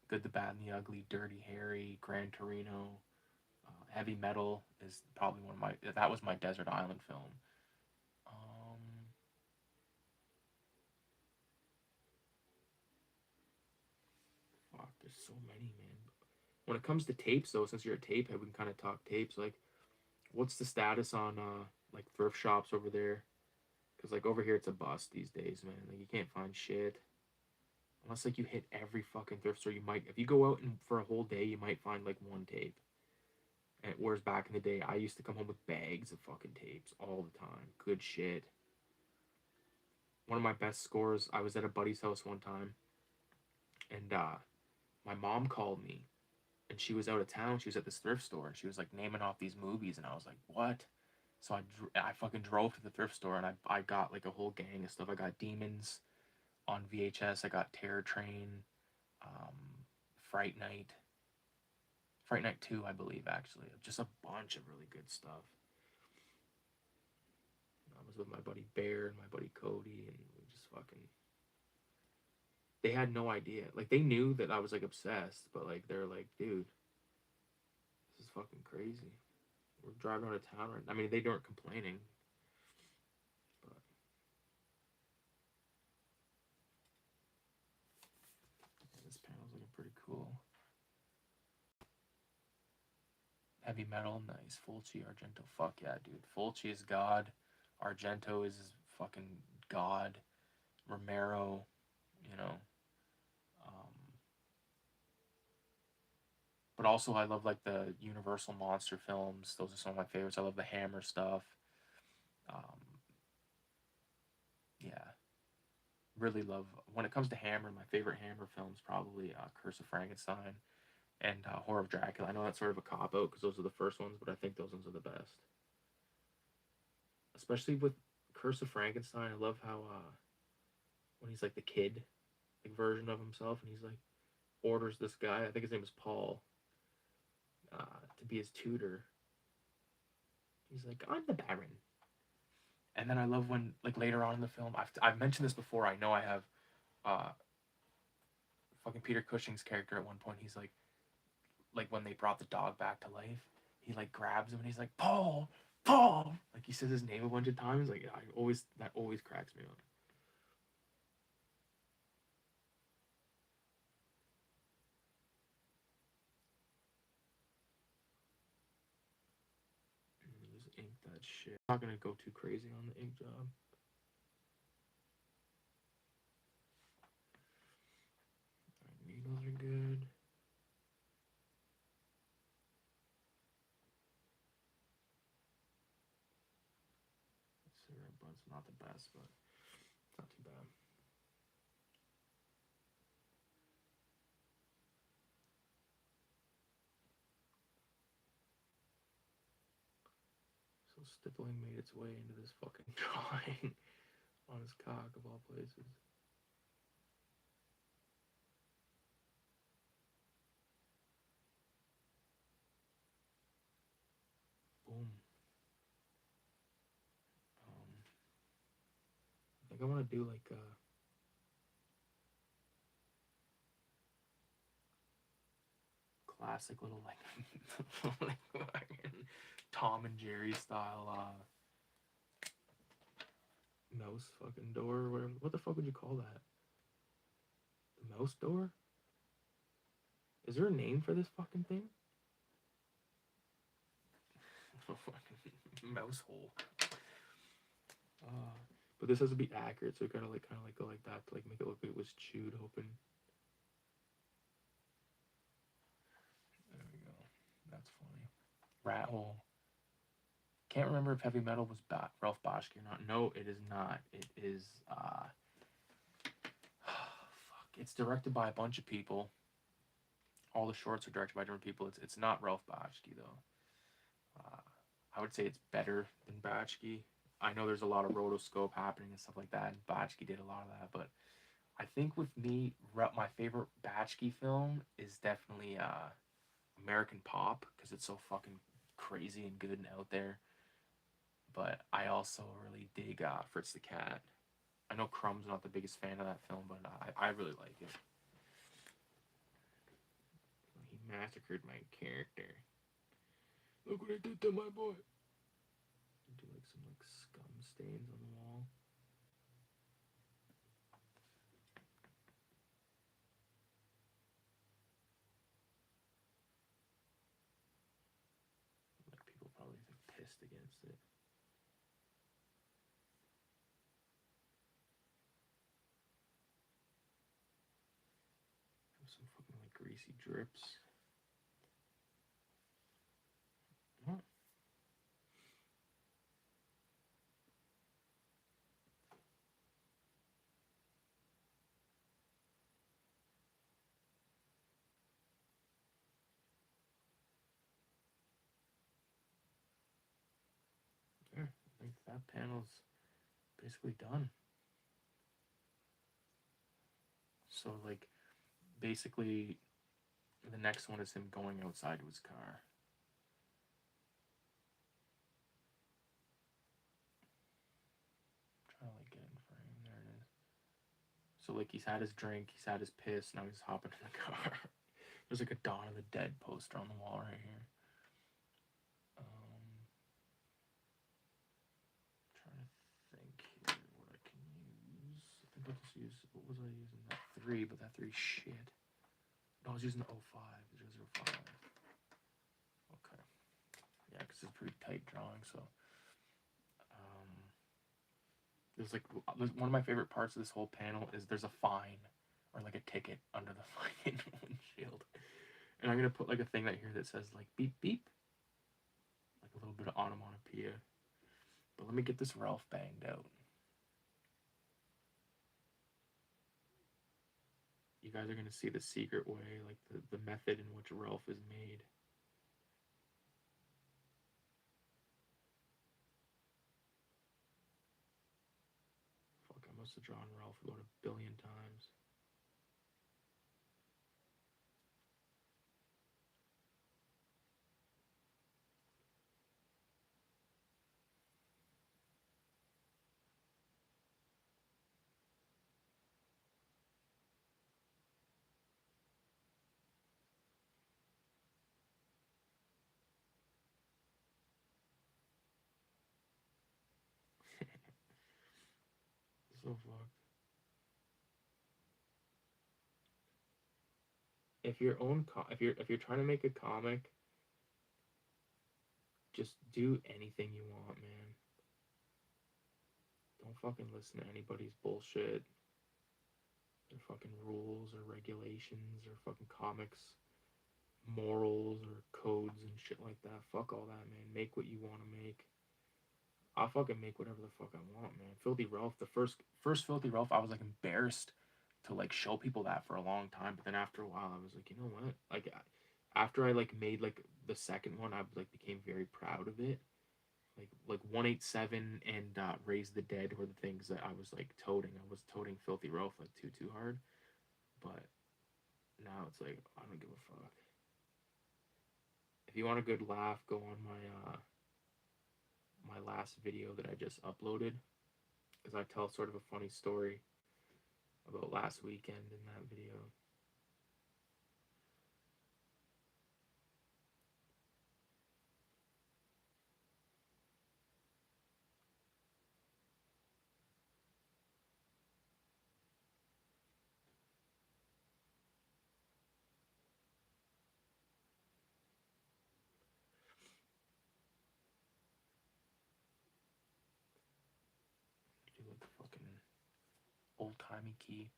Good, the Bad, and the Ugly. Dirty Harry. Gran Torino. Heavy Metal is probably one of my. That was my desert island film. Fuck, there's so many, man. When it comes to tapes, though, since you're a tape head, we can kind of talk tapes. Like, what's the status on like thrift shops over there? Because like over here, it's a bust these days, man. Like you can't find shit unless like you hit every fucking thrift store. You might, if you go out and for a whole day, you might find like one tape. And whereas back in the day, I used to come home with bags of fucking tapes all the time. Good shit. One of my best scores, I was at a buddy's house one time, and my mom called me, and she was out of town. She was at this thrift store, and she was like naming off these movies, and I was like, what? So I fucking drove to the thrift store, and I got like a whole gang of stuff. I got Demons on VHS. I got Terror Train, um, Fright Night, Fright Night 2, I believe, actually. Just a bunch of really good stuff. I was with my buddy Bear and my buddy Cody, and we just fucking they had no idea. Like they knew that I was like obsessed, but like they're like, dude, this is fucking crazy. We're driving out of town right now. I mean, they weren't complaining, but this panel's looking pretty cool. Heavy metal, nice. Fulci, Argento, fuck yeah, dude. Fulci is God. Argento is fucking God. Romero, you know. But also, I love like the Universal monster films. Those are some of my favorites. I love the Hammer stuff. Um, yeah, really love. When it comes to Hammer, my favorite Hammer films probably Curse of Frankenstein and Horror of Dracula. I know that's sort of a cop out because those are the first ones, but I think those ones are the best. Especially with Curse of Frankenstein, I love how when he's like the kid, like version of himself, and he's like orders this guy. I think his name is Paul. To be his tutor. He's like, I'm the Baron. And then I love when, like later on in the film, I've mentioned this before. I know I have. Uh, fucking Peter Cushing's character at one point. He's like when they brought the dog back to life, he like grabs him and he's like, Paul, Paul. Like he says his name a bunch of times. Like that always cracks me up. Just ink that shit. I'm not gonna go too crazy on the ink job. Alright, needles are good. Syrup butt's not the best, but it's not too bad. So stippling made its way into this fucking drawing on his cock of all places. Boom. I think I want to do like classic little like fucking Tom and Jerry style mouse fucking door or whatever. What the fuck would you call that? The mouse door? Is there a name for this fucking thing? Fucking mouse hole. But this has to be accurate, so it gotta like kind of like go like that to like make it look like it was chewed open. There we go. That's funny. Rat hole. Can't remember if heavy metal was Ralph Boschke or not. No, it is not. It is fuck. It's directed by a bunch of people. All the shorts are directed by different people. It's not Ralph Boschke though. I would say it's better than Boschke. I know there's a lot of rotoscope happening and stuff like that, and Boschke did a lot of that, but I think with me, my favorite Boschke film is definitely American Pop because it's so fucking crazy and good and out there. But I also really dig Fritz the Cat. I know Crumb's not the biggest fan of that film, but I really like it. He massacred my character. Look what I did to my boy. Do like some like scum stains on the wall. Like people probably like pissed against it. Have some fucking like greasy drips. Oh. There, I think that panel's basically done. So like basically the next one is him going outside to his car. Trying to like get in frame. There it is. So like he's had his drink, he's had his piss, now he's hopping in the car. There's like a Dawn of the Dead poster on the wall right here. Trying to think here what I can use. I think I'll just use, what was I using? That 3, but that 3 shit. No, I was using the 05, 005. Okay. Yeah, because it's a pretty tight drawing, so. There's like, one of my favorite parts of this whole panel is there's a fine or like a ticket under the fucking windshield. And I'm going to put like a thing right here that says like beep beep. Like a little bit of onomatopoeia. But let me get this Ralph banged out. You guys are going to see the secret way, like the method in which Ralph is made. Fuck, I must have drawn Ralph about 1 billion times. So fucked. If you're trying to make a comic, just do anything you want, man. Don't fucking listen to anybody's bullshit. Their fucking rules or regulations or fucking comics morals or codes and shit like that. Fuck all that, man. Make what you want to make. I'll fucking make whatever the fuck I want, man. Filthy Ralph, the first Filthy Ralph, I was like embarrassed to like show people that for a long time, but then after a while I was like, you know what? Like after I like made like the second one, I like became very proud of it. Like 187 and Raise the Dead were the things that I was like toting. I was toting Filthy Ralph like too hard. But now it's like I don't give a fuck. If you want a good laugh, go on my last video that I just uploaded, because I tell sort of a funny story about last weekend in that video. Do like the fucking old-timey key.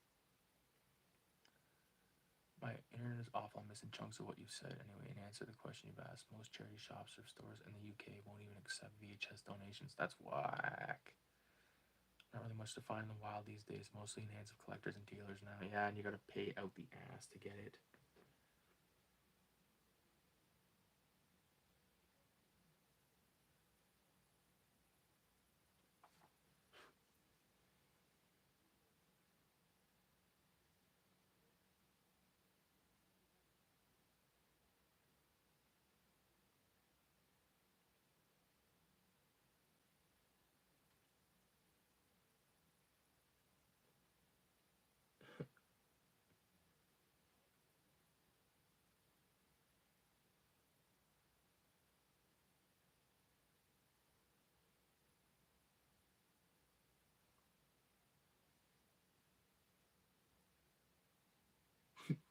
My internet is awful. I'm missing chunks of what you said. Anyway, in answer to the question you've asked, most charity shops or stores in the UK won't even accept VHS donations. That's whack. Not really much to find in the wild these days. Mostly in hands of collectors and dealers now. Yeah, and you gotta pay out the ass to get it.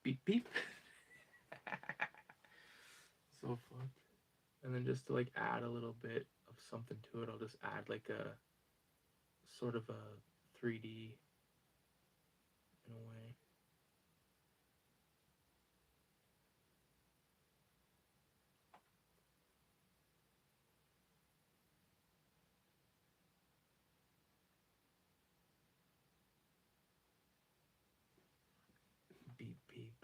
Beep beep. So fun. And then just to like add a little bit of something to it, I'll just add like a sort of a 3D in a way. Beep beep.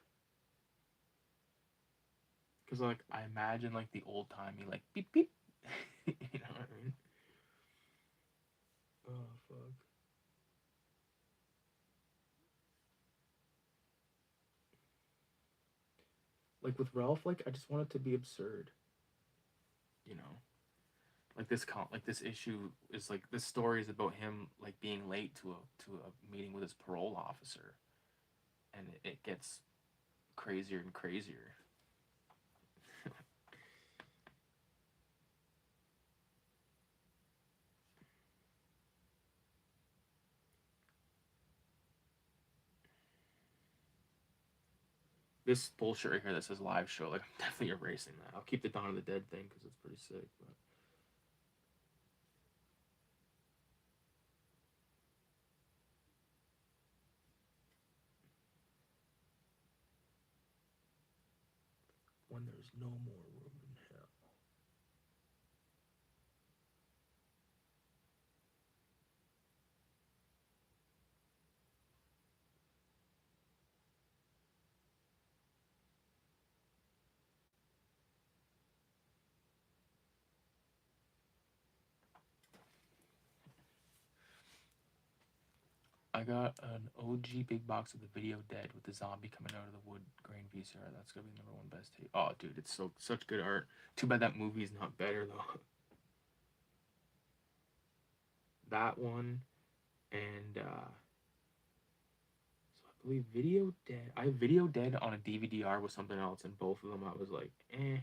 Because like I imagine like the old timey like beep beep. You know what I mean? Oh fuck. Like with Ralph, like I just want it to be absurd. You know? like this issue is like this story is about him like being late to a meeting with his parole officer, and it gets crazier and crazier. This bullshit right here that says live show, like I'm definitely erasing that. I'll keep the Dawn of the Dead thing because it's pretty sick. But when there's no more room in hell. I got an OG big box of the Video Dead with the zombie coming out of the wood grain VCR. That's gonna be #1 best tape. Oh, dude, it's such good art. Too bad that movie's not better though. That one and so I believe Video Dead. I have Video Dead on a DVD-R with something else, and both of them I was like, eh.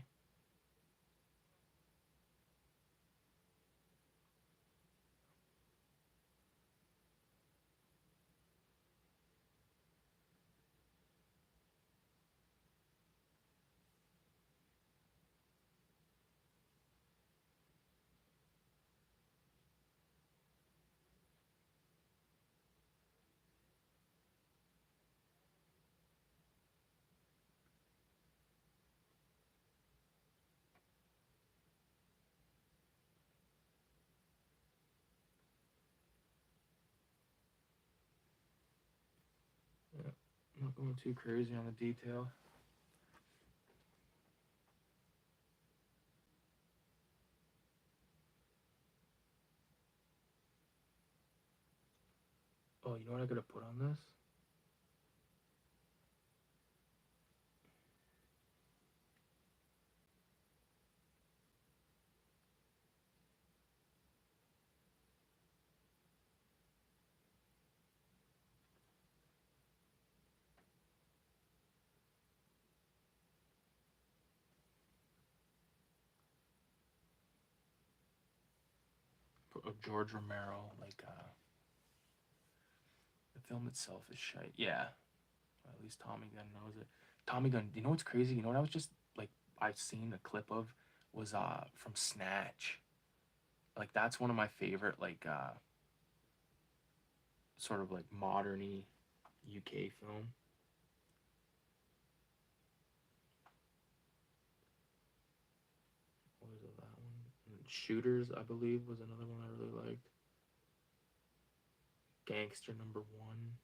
Yeah, I'm not going too crazy on the detail. Oh, you know what I gotta put on this? Put a George Romero, like the film itself is shite. Yeah, well, at least Tommy Gunn knows it. Tommy Gunn. You know what's crazy? You know what I was just like I've seen a clip of was from Snatch. Like that's one of my favorite like sort of like moderny UK film. What was it, that one? And Shooters, I believe, was another one I really liked. Gangster #1.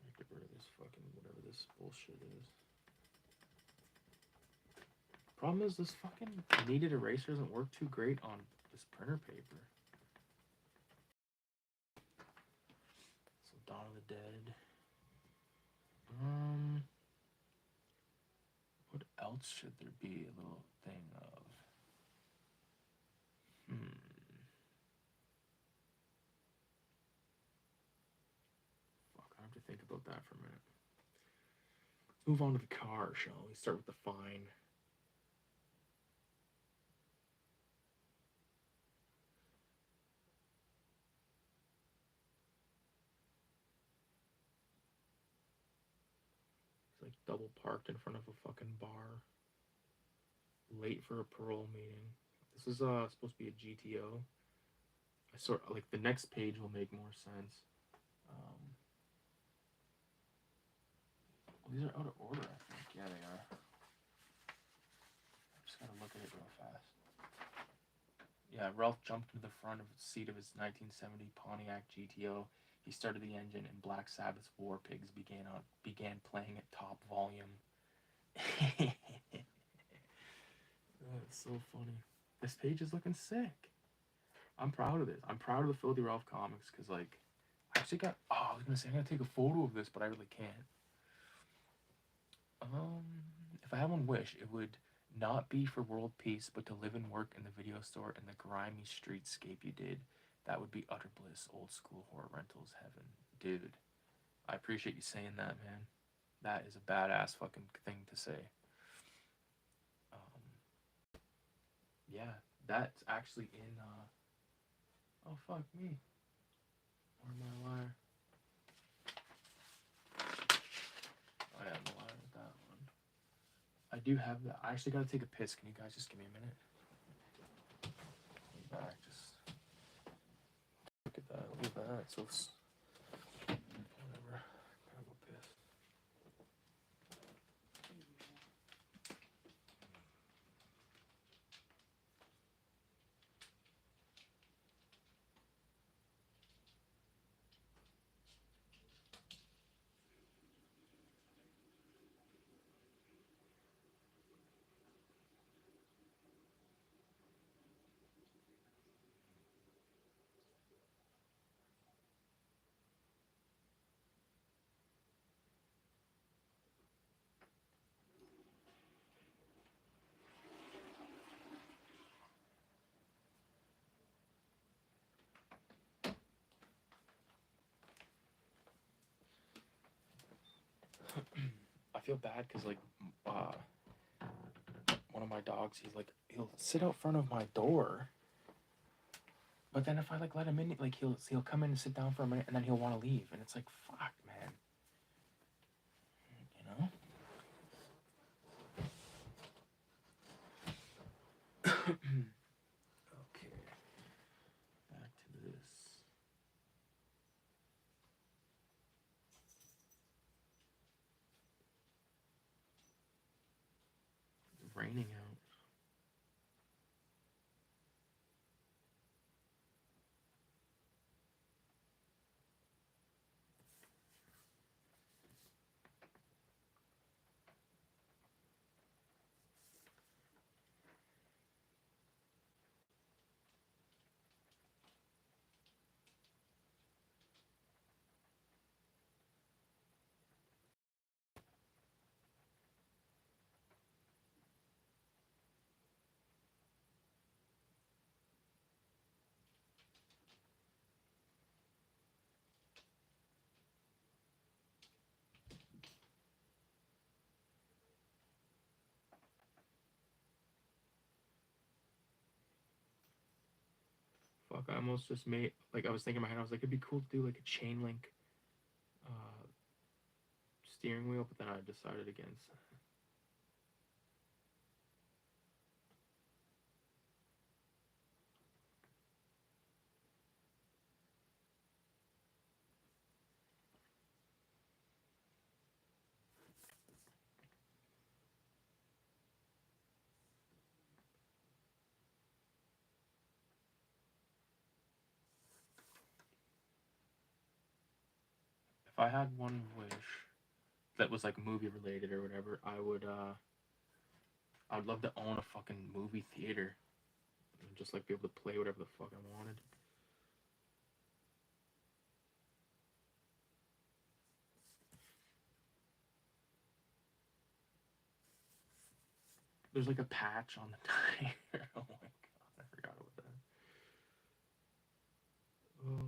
I get rid of this fucking whatever this bullshit is. Problem is this fucking kneaded eraser doesn't work too great on this printer paper. So Dawn of the Dead. What else should there be a little thing of? Fuck, I have to think about that for a minute. Let's move on to the car, shall we? Start with the fine. It's like double parked in front of a fucking bar. Late for a parole meeting. This is supposed to be a GTO. I sort like the next page will make more sense. Well, these are out of order, I think. Yeah, they are. I just gotta look at it real fast. Yeah, Ralph jumped into the front of the seat of his 1970 Pontiac GTO. He started the engine, and Black Sabbath's War Pigs began playing at top volume. That's so funny. This page is looking sick. I'm proud of this. I'm proud of the Filthy Ralph comics because, like, I actually got. Oh, I was gonna say I'm gonna take a photo of this, but I really can't. If I had one wish, it would not be for world peace, but to live and work in the video store in the grimy streetscape you did. That would be utter bliss, old school horror rentals heaven. Dude, I appreciate you saying that, man. That is a badass fucking thing to say. Um, yeah, that's actually in, oh fuck me. Where am I a liar? I am a liar with that one. I do have that. I actually gotta take a piss. Can you guys just give me a minute? Be back. Just look at that. Look at that. So it's whatever. Gotta go piss. I feel bad because like one of my dogs, he'll sit out front of my door, but then if I like let him in, like he'll come in and sit down for a minute, and then he'll want to leave, and it's like fuck, man, you know. Okay, back to this. It's raining out. Fuck, I almost just made, like, I was thinking in my head, I was like, it'd be cool to do like a chain link steering wheel, but then I decided against. If I had one wish that was like movie related or whatever, I'd love to own a fucking movie theater and just like be able to play whatever the fuck I wanted. There's like a patch on the tire. Oh my god, I forgot about that. Oh my god.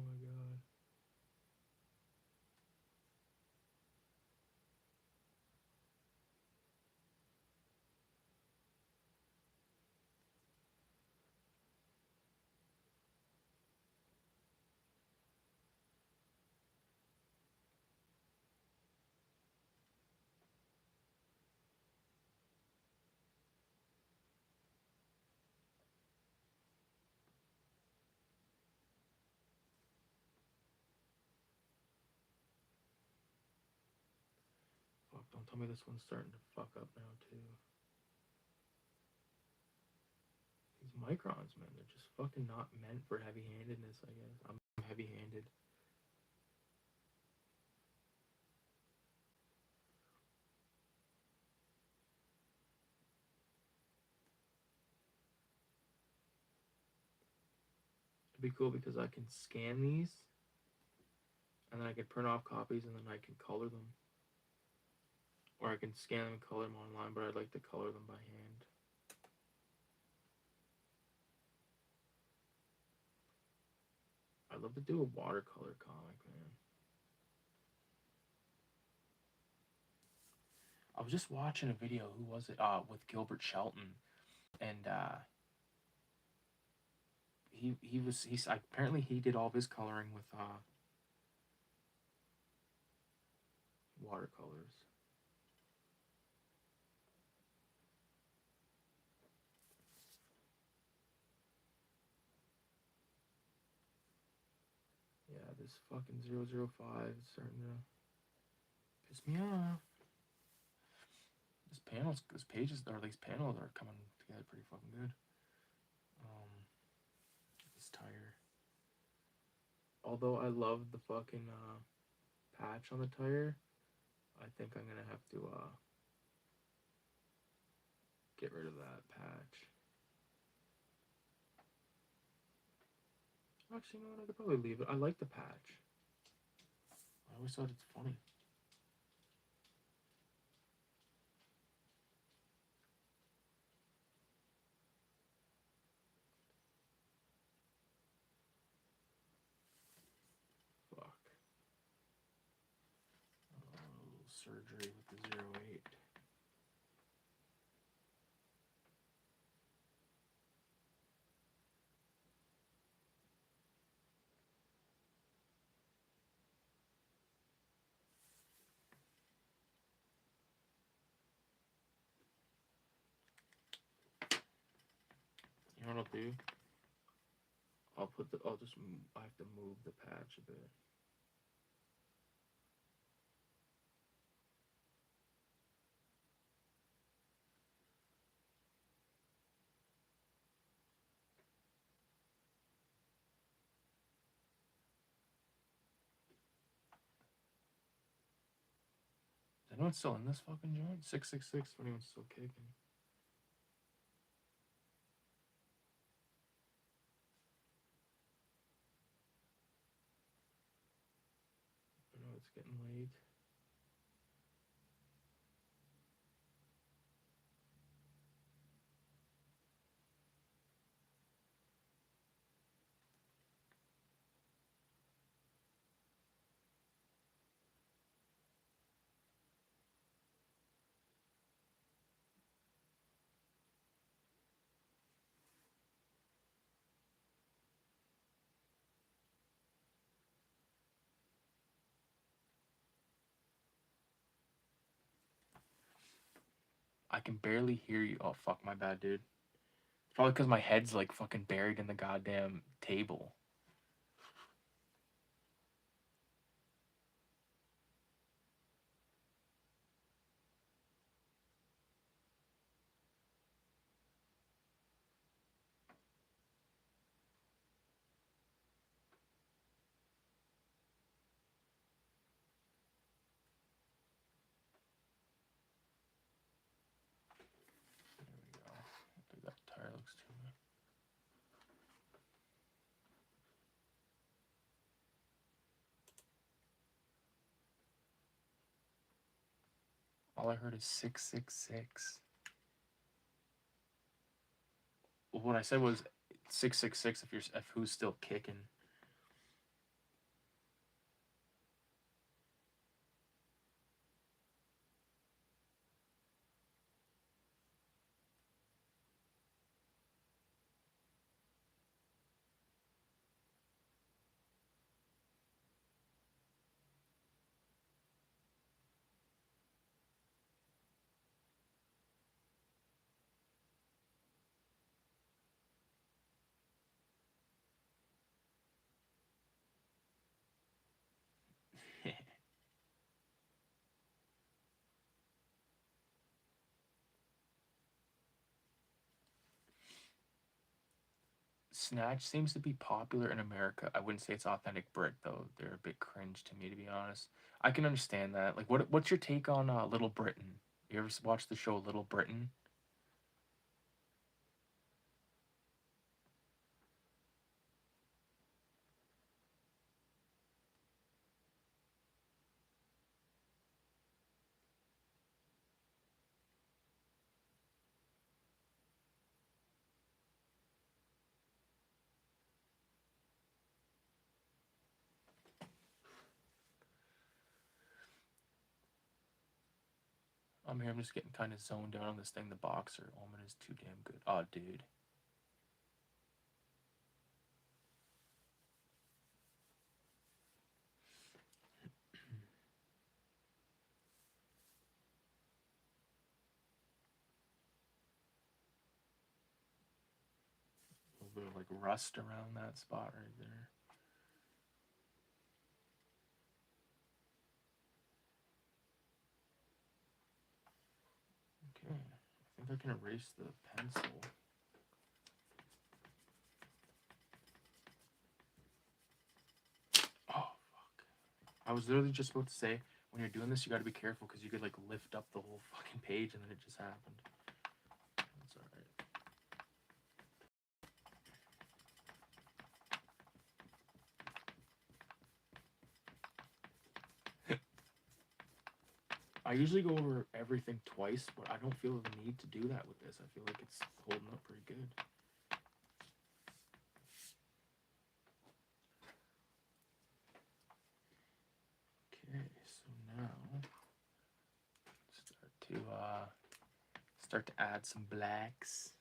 Fuck, don't tell me this one's starting to fuck up now too. These microns, man, they're just fucking not meant for heavy-handedness, I guess. I'm heavy-handed. It'd be cool because I can scan these and then I can print off copies and then I can color them. Or I can scan them and color them online, but I'd like to color them by hand. I'd love to do a watercolor comic, man. I was just watching a video. Who was it? With Gilbert Shelton, and he's apparently he did all of his coloring with watercolors. Yeah, this fucking 005 is starting to piss me off. These pages, or these panels are coming together pretty fucking good. This tire. Although I love the fucking patch on the tire, I think I'm gonna have to get rid of that patch. Actually, you know what? I could probably leave it. I like the patch. I always thought it's funny. Fuck. Oh, surgery with the 08. You know what I'll do? I have to move the patch a bit. Is anyone still in this fucking joint? 666, if anyone's still kicking. I know it's getting late. I can barely hear you. Oh, fuck, my bad, dude. It's probably because my head's like fucking buried in the goddamn table. There we go. I think that tire looks too good. All I heard is 666. Well, what I said was 666 if who's still kicking. Snatch seems to be popular in America. I wouldn't say it's authentic Brit though. They're a bit cringe to me, to be honest. I can understand that. Like, what's your take on Little Britain? You ever watch the show Little Britain? I'm here. I'm just getting kind of zoned out on this thing. The boxer omen is too damn good. Oh, dude. A little bit of like rust around that spot right there. Okay, I think I can erase the pencil. Oh, fuck. I was literally just about to say, when you're doing this, you gotta be careful because you could like lift up the whole fucking page and then it just happened. That's alright. I usually go over everything twice, but I don't feel the need to do that with this. I feel like it's holding up pretty good. Okay, so now start to add some blacks.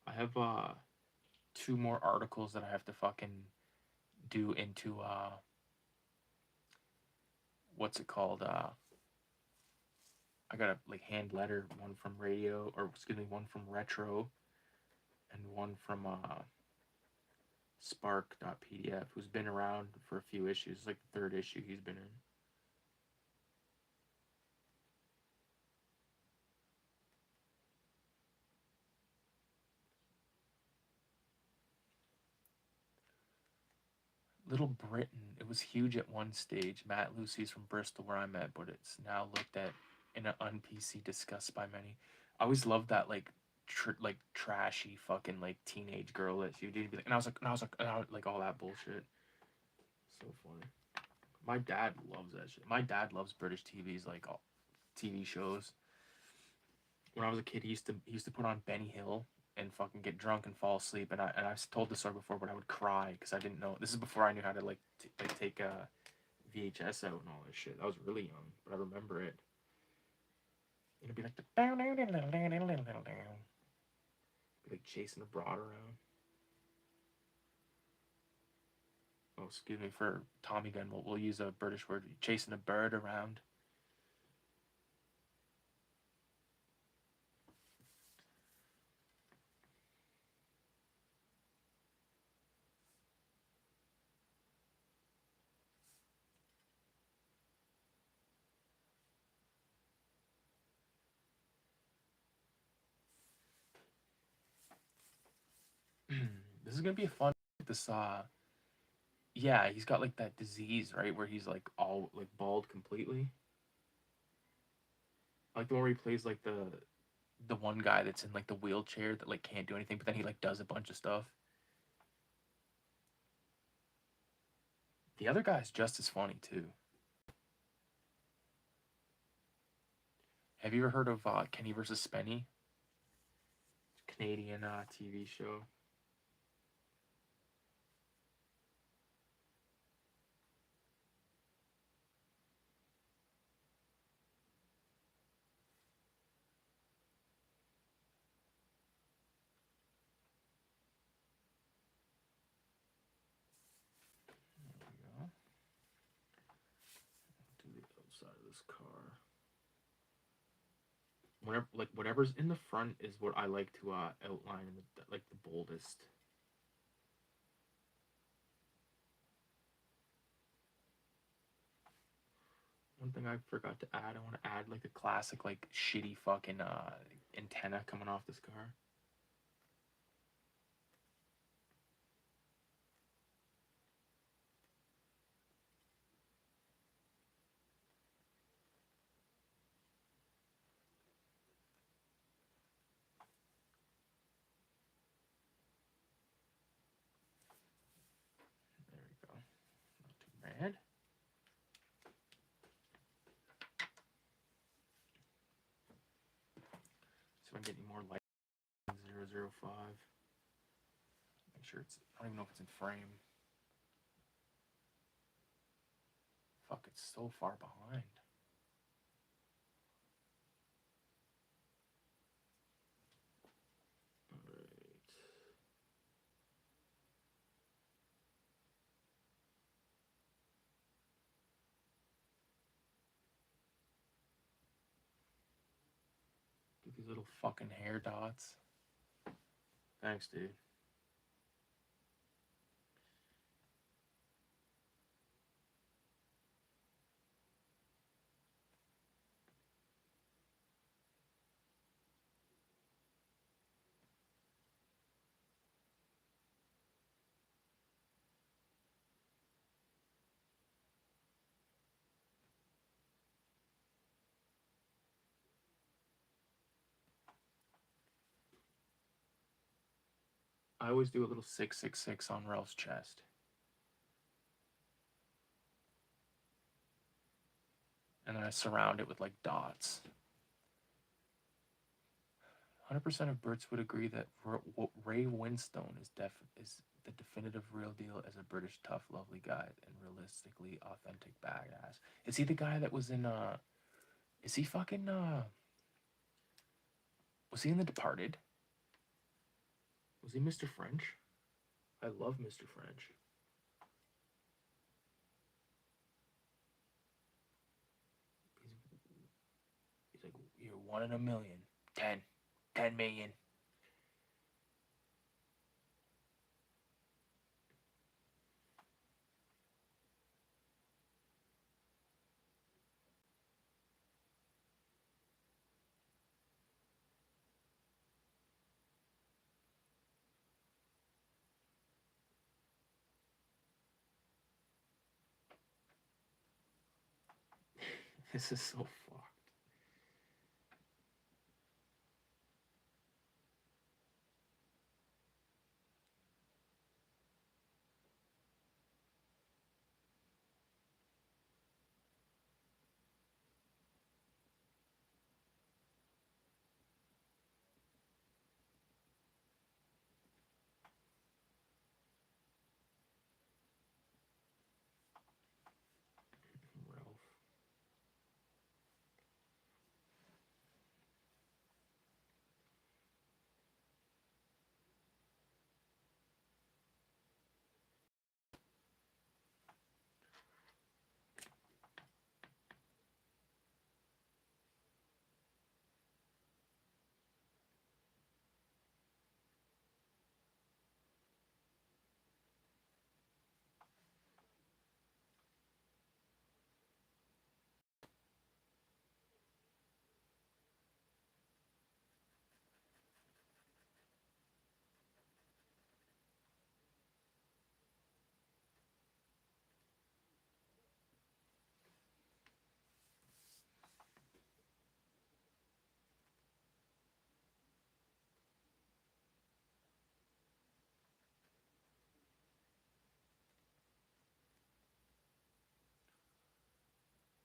I have 2 more articles that I have to fucking do into what's it called? I got a like hand letter, one from radio, or excuse me, one from retro, and one from spark.pdf, who's been around for a few issues. It's like the 3rd issue he's been in. Little Britain, it was huge at one stage. Matt Lucy's from Bristol, where I'm at, but it's now looked at in an un-PC disgust by many. I always loved that like trashy fucking like teenage girl that she did be like, and I was like all that bullshit. So funny. My dad loves that shit. My dad loves British TVs, like all TV shows. When I was a kid, he used to put on Benny Hill and fucking get drunk and fall asleep. And I've told this story before, but I would cry because I didn't know. This is before I knew how to like take a VHS out and all this shit. I was really young, but I remember it. It'd be like the like chasing a broad around. Oh, excuse me, for Tommy gun, we'll use a British word. Chasing a bird around. This is gonna be fun. This yeah, he's got like that disease, right, where he's like all like bald completely. I like the one where he plays like the one guy that's in like the wheelchair that like can't do anything, but then he like does a bunch of stuff. The other guy's just as funny too. Have you ever heard of Kenny versus Spenny? Canadian TV show. There we go. Do the outside of this car. Whenever like whatever's in the front is what I like to outline in the boldest. One thing I forgot to add, I want to add like a classic like shitty fucking antenna coming off this car. There we go. Not too bad. See if I can get any more light. 005. Pretty sure it's. I don't even know if it's in frame. Fuck, it's so far behind. Get these little fucking hair dots. Thanks, dude. I always do a little 666 on Ralph's chest. And then I surround it with like dots. 100% of Brits would agree that Ray Winstone is the definitive real deal as a British tough, lovely guy and realistically authentic badass. Is he the guy that was in is he fucking was he in The Departed? Was he Mr. French? I love Mr. French. He's like, you're 1 in a million. 10 million. This is so fucked. Ralph.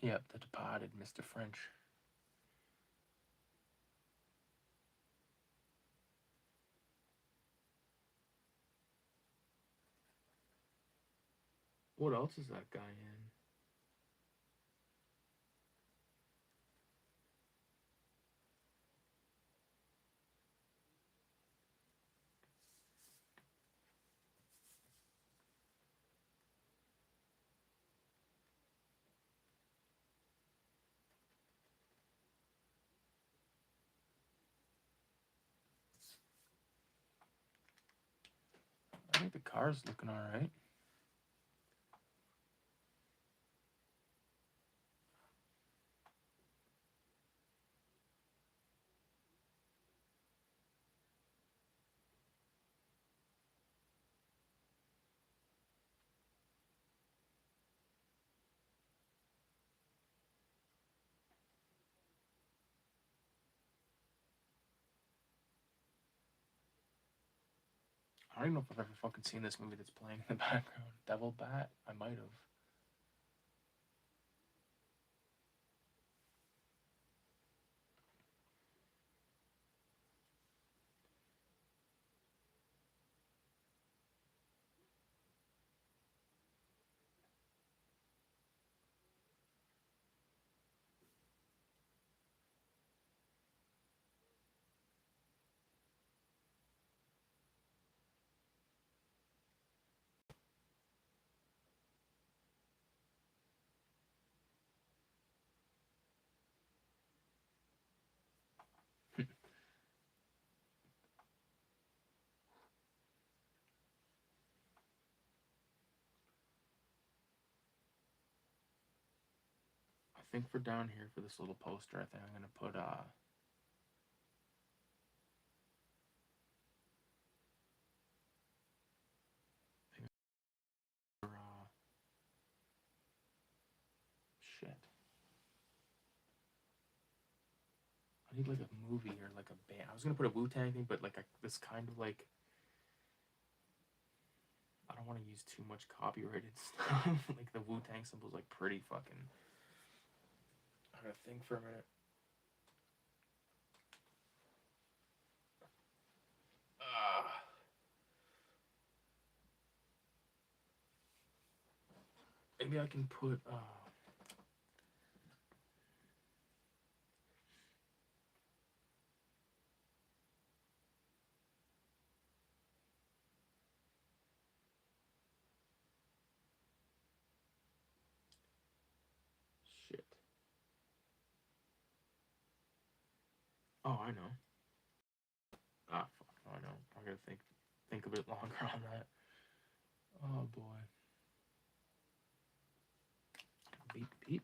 Yep, The Departed, Mr. French. What else is that guy in? I think the car's looking all right. I don't even know if I've ever fucking seen this movie that's playing in the background. Devil Bat? I might have. think for down here for this little poster, I think I'm gonna put shit. I need like a movie or like a band. I was gonna put a Wu-Tang thing, but like this kind of like, I don't want to use too much copyrighted stuff. Like the Wu-Tang symbol's like pretty fucking. I gotta think for a minute. Maybe I can put shit. Oh, I know. Ah, fuck. Oh, I know. I gotta think a bit longer on that. Oh boy. Beep beep.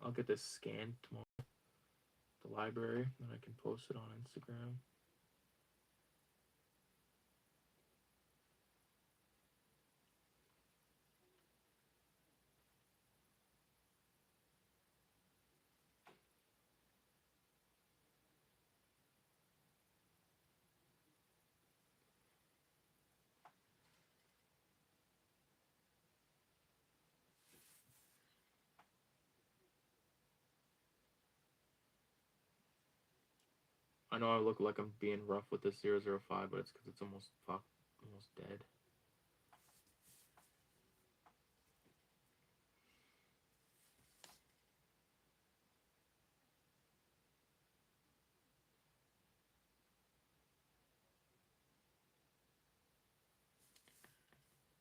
I'll get this scanned tomorrow. The library, then I can post it on Instagram. I know I look like I'm being rough with this 005, but it's because it's almost dead.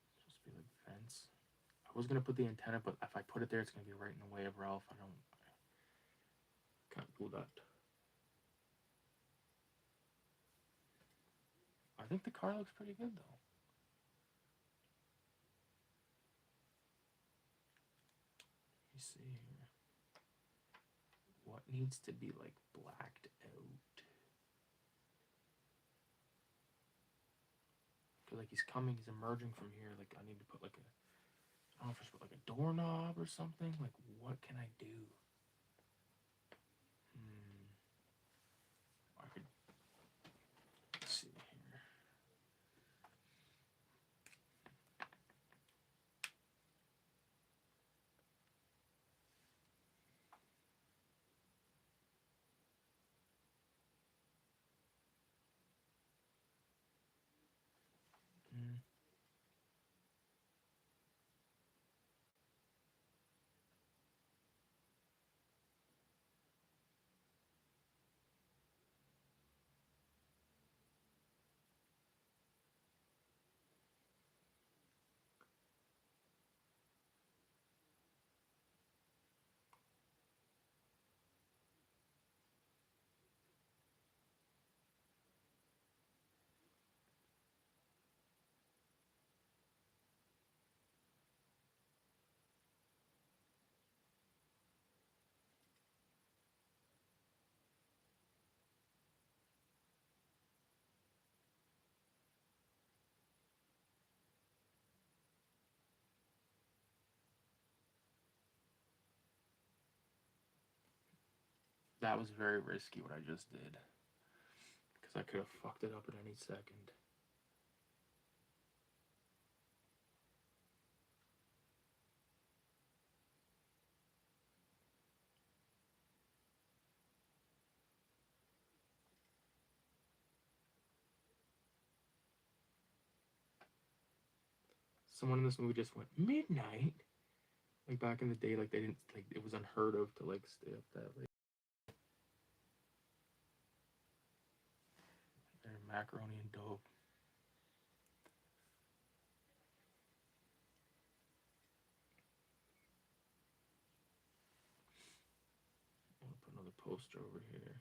It's supposed to be like vents. I was gonna put the antenna, but if I put it there, it's gonna be right in the way of Ralph. I can't do that. I think the car looks pretty good though. Let me see here. What needs to be like blacked out? I feel like he's coming, he's emerging from here. Like I need to put like a, I don't know if I should put like a doorknob or something. Like what can I do? I could see here. That was very risky what I just did. Because I could have fucked it up at any second. Someone in this movie just went midnight. Like back in the day, like they didn't, like it was unheard of to like stay up that late. Macaroni and dope. I'm gonna put another poster over here.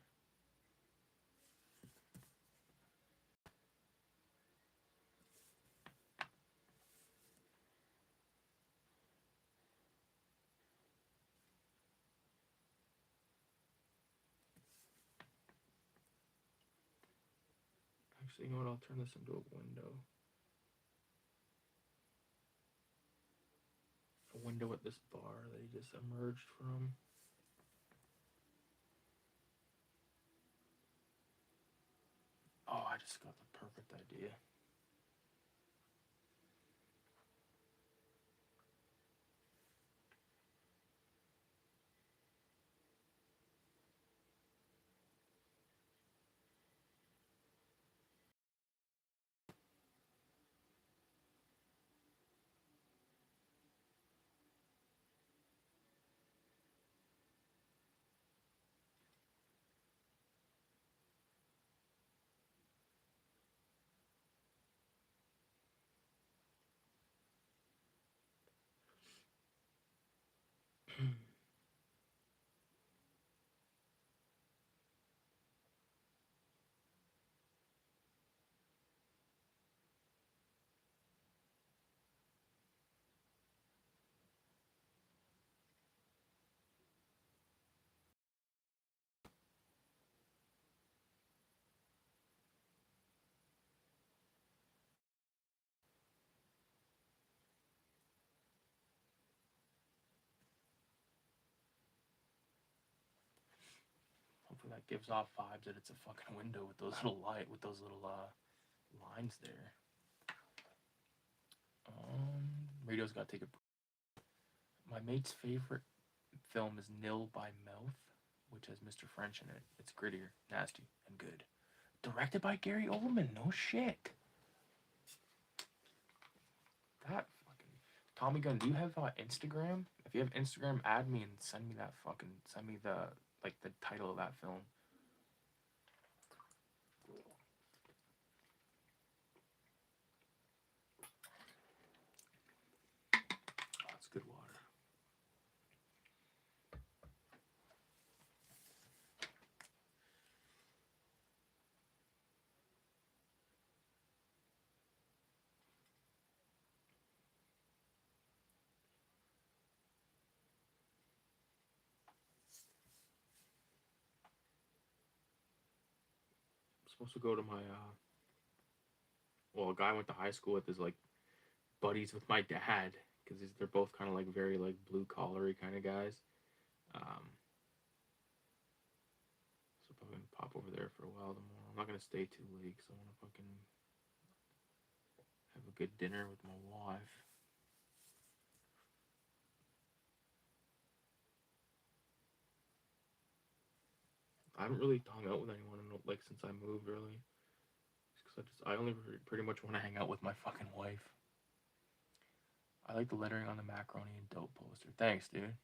Actually, you know what? I'll turn this into a window. A window at this bar that he just emerged from. Oh, I just got the perfect idea. Hopefully that gives off vibes that it's a fucking window with those little lines there. Radio's got to take a. My mate's favorite film is Nil by Mouth, which has Mr. French in it. It's grittier, nasty, and good. Directed by Gary Oldman. No shit. That fucking Tommy Gunn. Do you have Instagram? If you have Instagram, add me and send me the title of that film. Oh, it's good water. I'm supposed to go to my a guy I went to high school with is like buddies with my dad because they're both kind of like very like blue collary kind of guys. So I'm gonna pop over there for a while tomorrow. I'm not gonna stay too late because I want to fucking have a good dinner with my wife. I haven't really hung out with anyone like since I moved really. Because I only pretty much want to hang out with my fucking wife. I like the lettering on the macaroni and dope poster. Thanks, dude.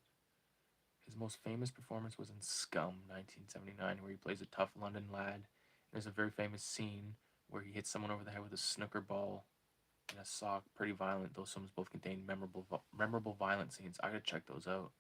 His most famous performance was in Scum, 1979, where he plays a tough London lad. There's a very famous scene where he hits someone over the head with a snooker ball and a sock. Pretty violent. Those films both contain memorable violent scenes. I gotta check those out.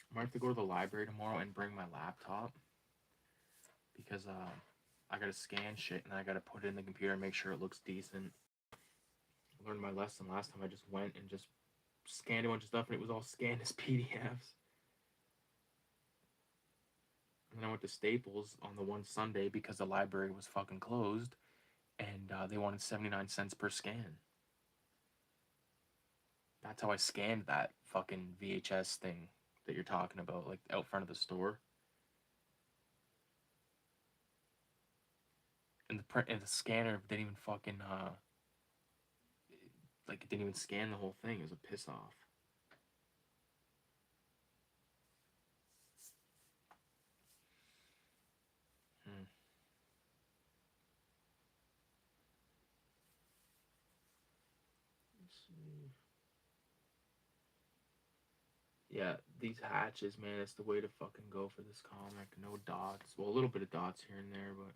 I might have to go to the library tomorrow and bring my laptop because I gotta scan shit and I gotta put it in the computer and make sure it looks decent. I learned my lesson last time. I just went and just scanned a bunch of stuff and it was all scanned as PDFs. And then I went to Staples on the one Sunday because the library was fucking closed and they wanted 79 cents per scan. That's how I scanned that fucking VHS thing that you're talking about, like out front of the store. And the scanner didn't even fucking it didn't even scan the whole thing. It was a piss off. Yeah, these hatches, man, it's the way to fucking go for this comic. No dots. Well, a little bit of dots here and there, but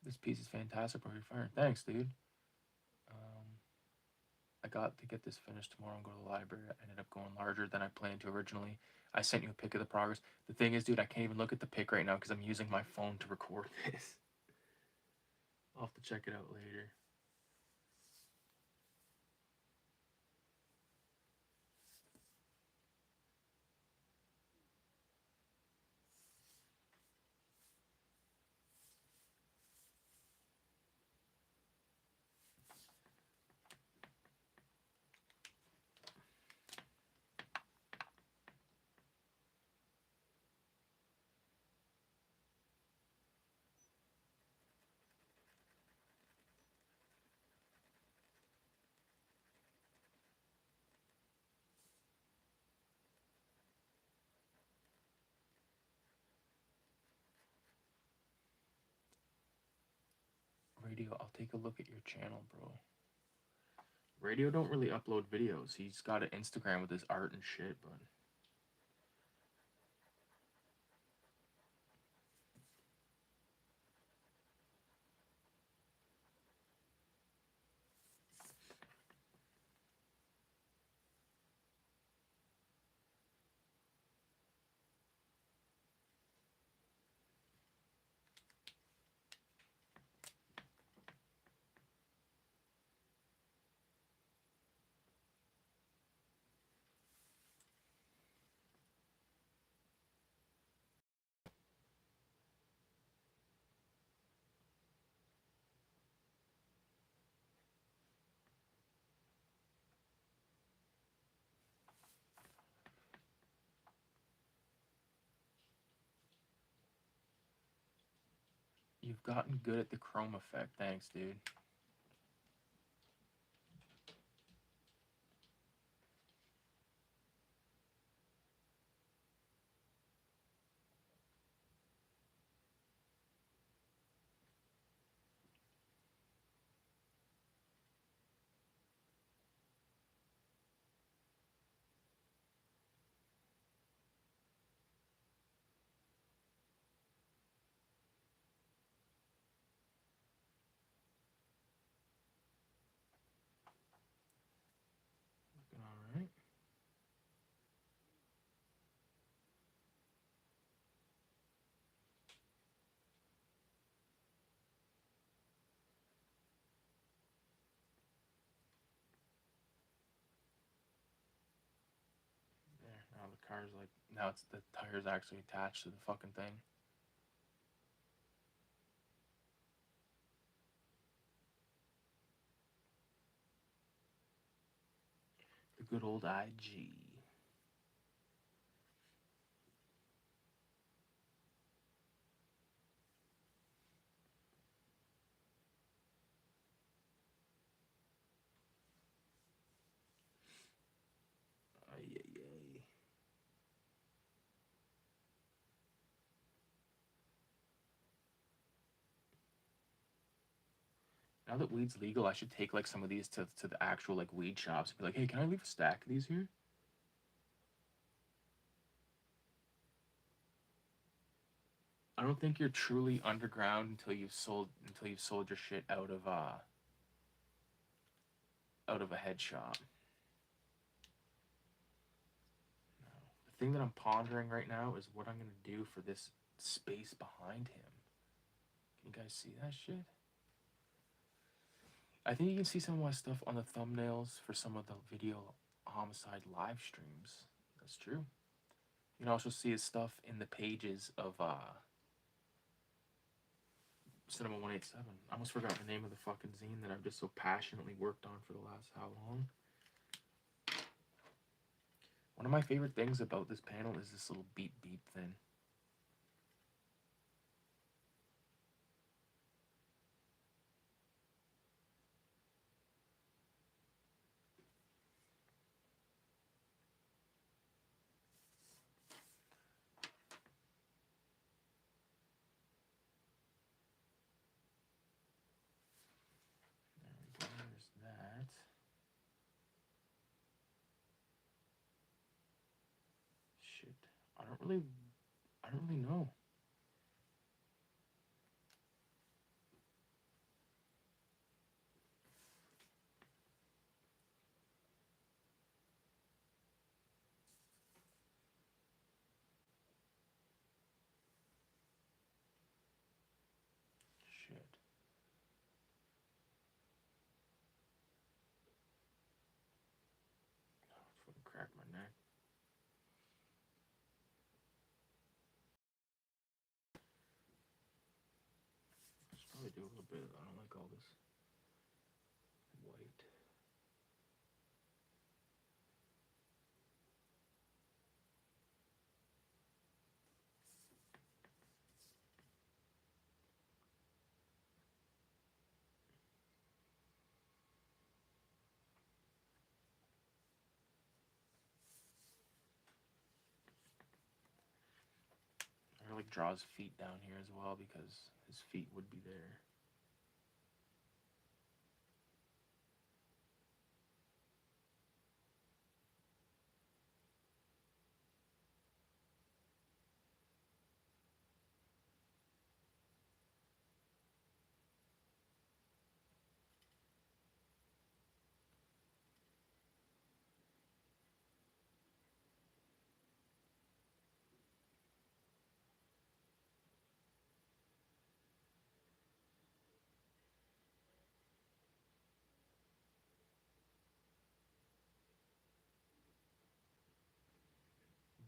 this piece is fantastic, bro. You're firing. Thanks, dude. I got to get this finished tomorrow and go to the library. I ended up going larger than I planned to originally. I sent you a pic of the progress. The thing is, dude, I can't even look at the pic right now because I'm using my phone to record this. I'll have to check it out later. Radio, I'll take a look at your channel, bro. Radio don't really upload videos. He's got an Instagram with his art and shit, but you've gotten good at the chrome effect. Thanks, dude. Looking all right. There, now the car's like, now it's the tire's actually attached to the fucking thing. The good old IG. Ay, ay, ay. Now that weed's legal, I should take like some of these to the actual like weed shops and be like, hey, can I leave a stack of these here? I don't think you're truly underground until you've sold your shit out of a head shop. No. The thing that I'm pondering right now is what I'm gonna do for this space behind him. Can you guys see that shit? I think you can see some of my stuff on the thumbnails for some of the video homicide live streams. That's true. You can also see his stuff in the pages of Cinema 187. I almost forgot the name of the fucking zine that I've just so passionately worked on for the last how long. One of my favorite things about this panel is this little beep beep thing. I don't really know. Shit. Oh, it's fucking cracked my neck. I should probably do a little bit. I don't like all this white. I like draws feet down here as well because his feet would be there.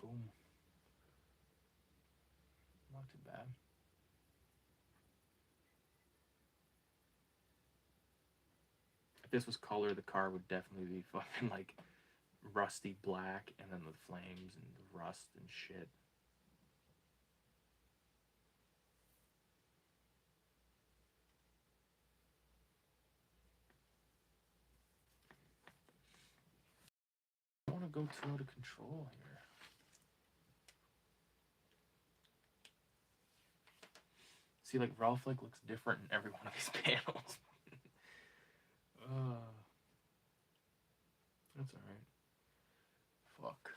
Boom. Not too bad. If this was color, the car would definitely be fucking like rusty black, and then the flames and the rust and shit. I don't want to go too out of control here. See, like Ralph like looks different in every one of these panels. That's alright. Fuck.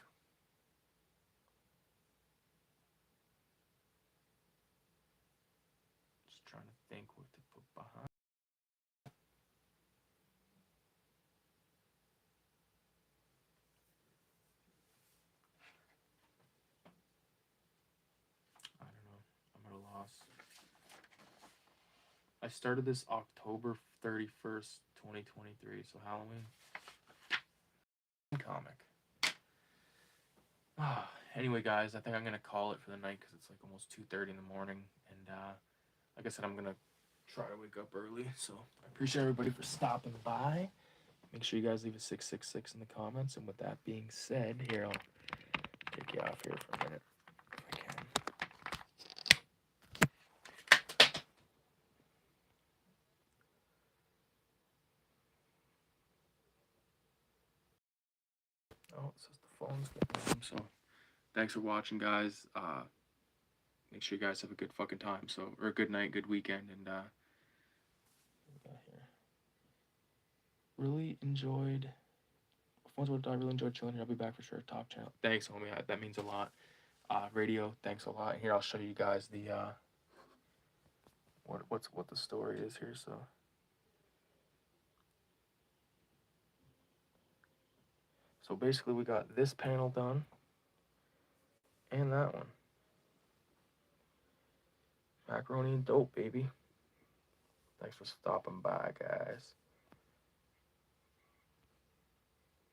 Just trying to think what to put behind. I don't know. I'm at a loss. I started this October 31st, 2023, so Halloween. Comic. Anyway, guys, I think I'm gonna call it for the night because it's like almost 2:30 in the morning, and like I said, I'm gonna try to wake up early. So I appreciate everybody for stopping by. Make sure you guys leave a 666 in the comments. And with that being said, here I'll take you off here for a minute if I can. Oh, it says the phone's getting warm. So thanks for watching, guys. Make sure you guys have a good fucking time. So, or a good night, good weekend, and what we got here. Really enjoyed. Phones would die. Really enjoyed chilling here. I'll be back for sure. Top channel. Thanks, homie. That means a lot. Radio. Thanks a lot. Here, I'll show you guys the what the story is here. So basically, we got this panel done and that one. Macaroni and dope, baby. Thanks for stopping by, guys.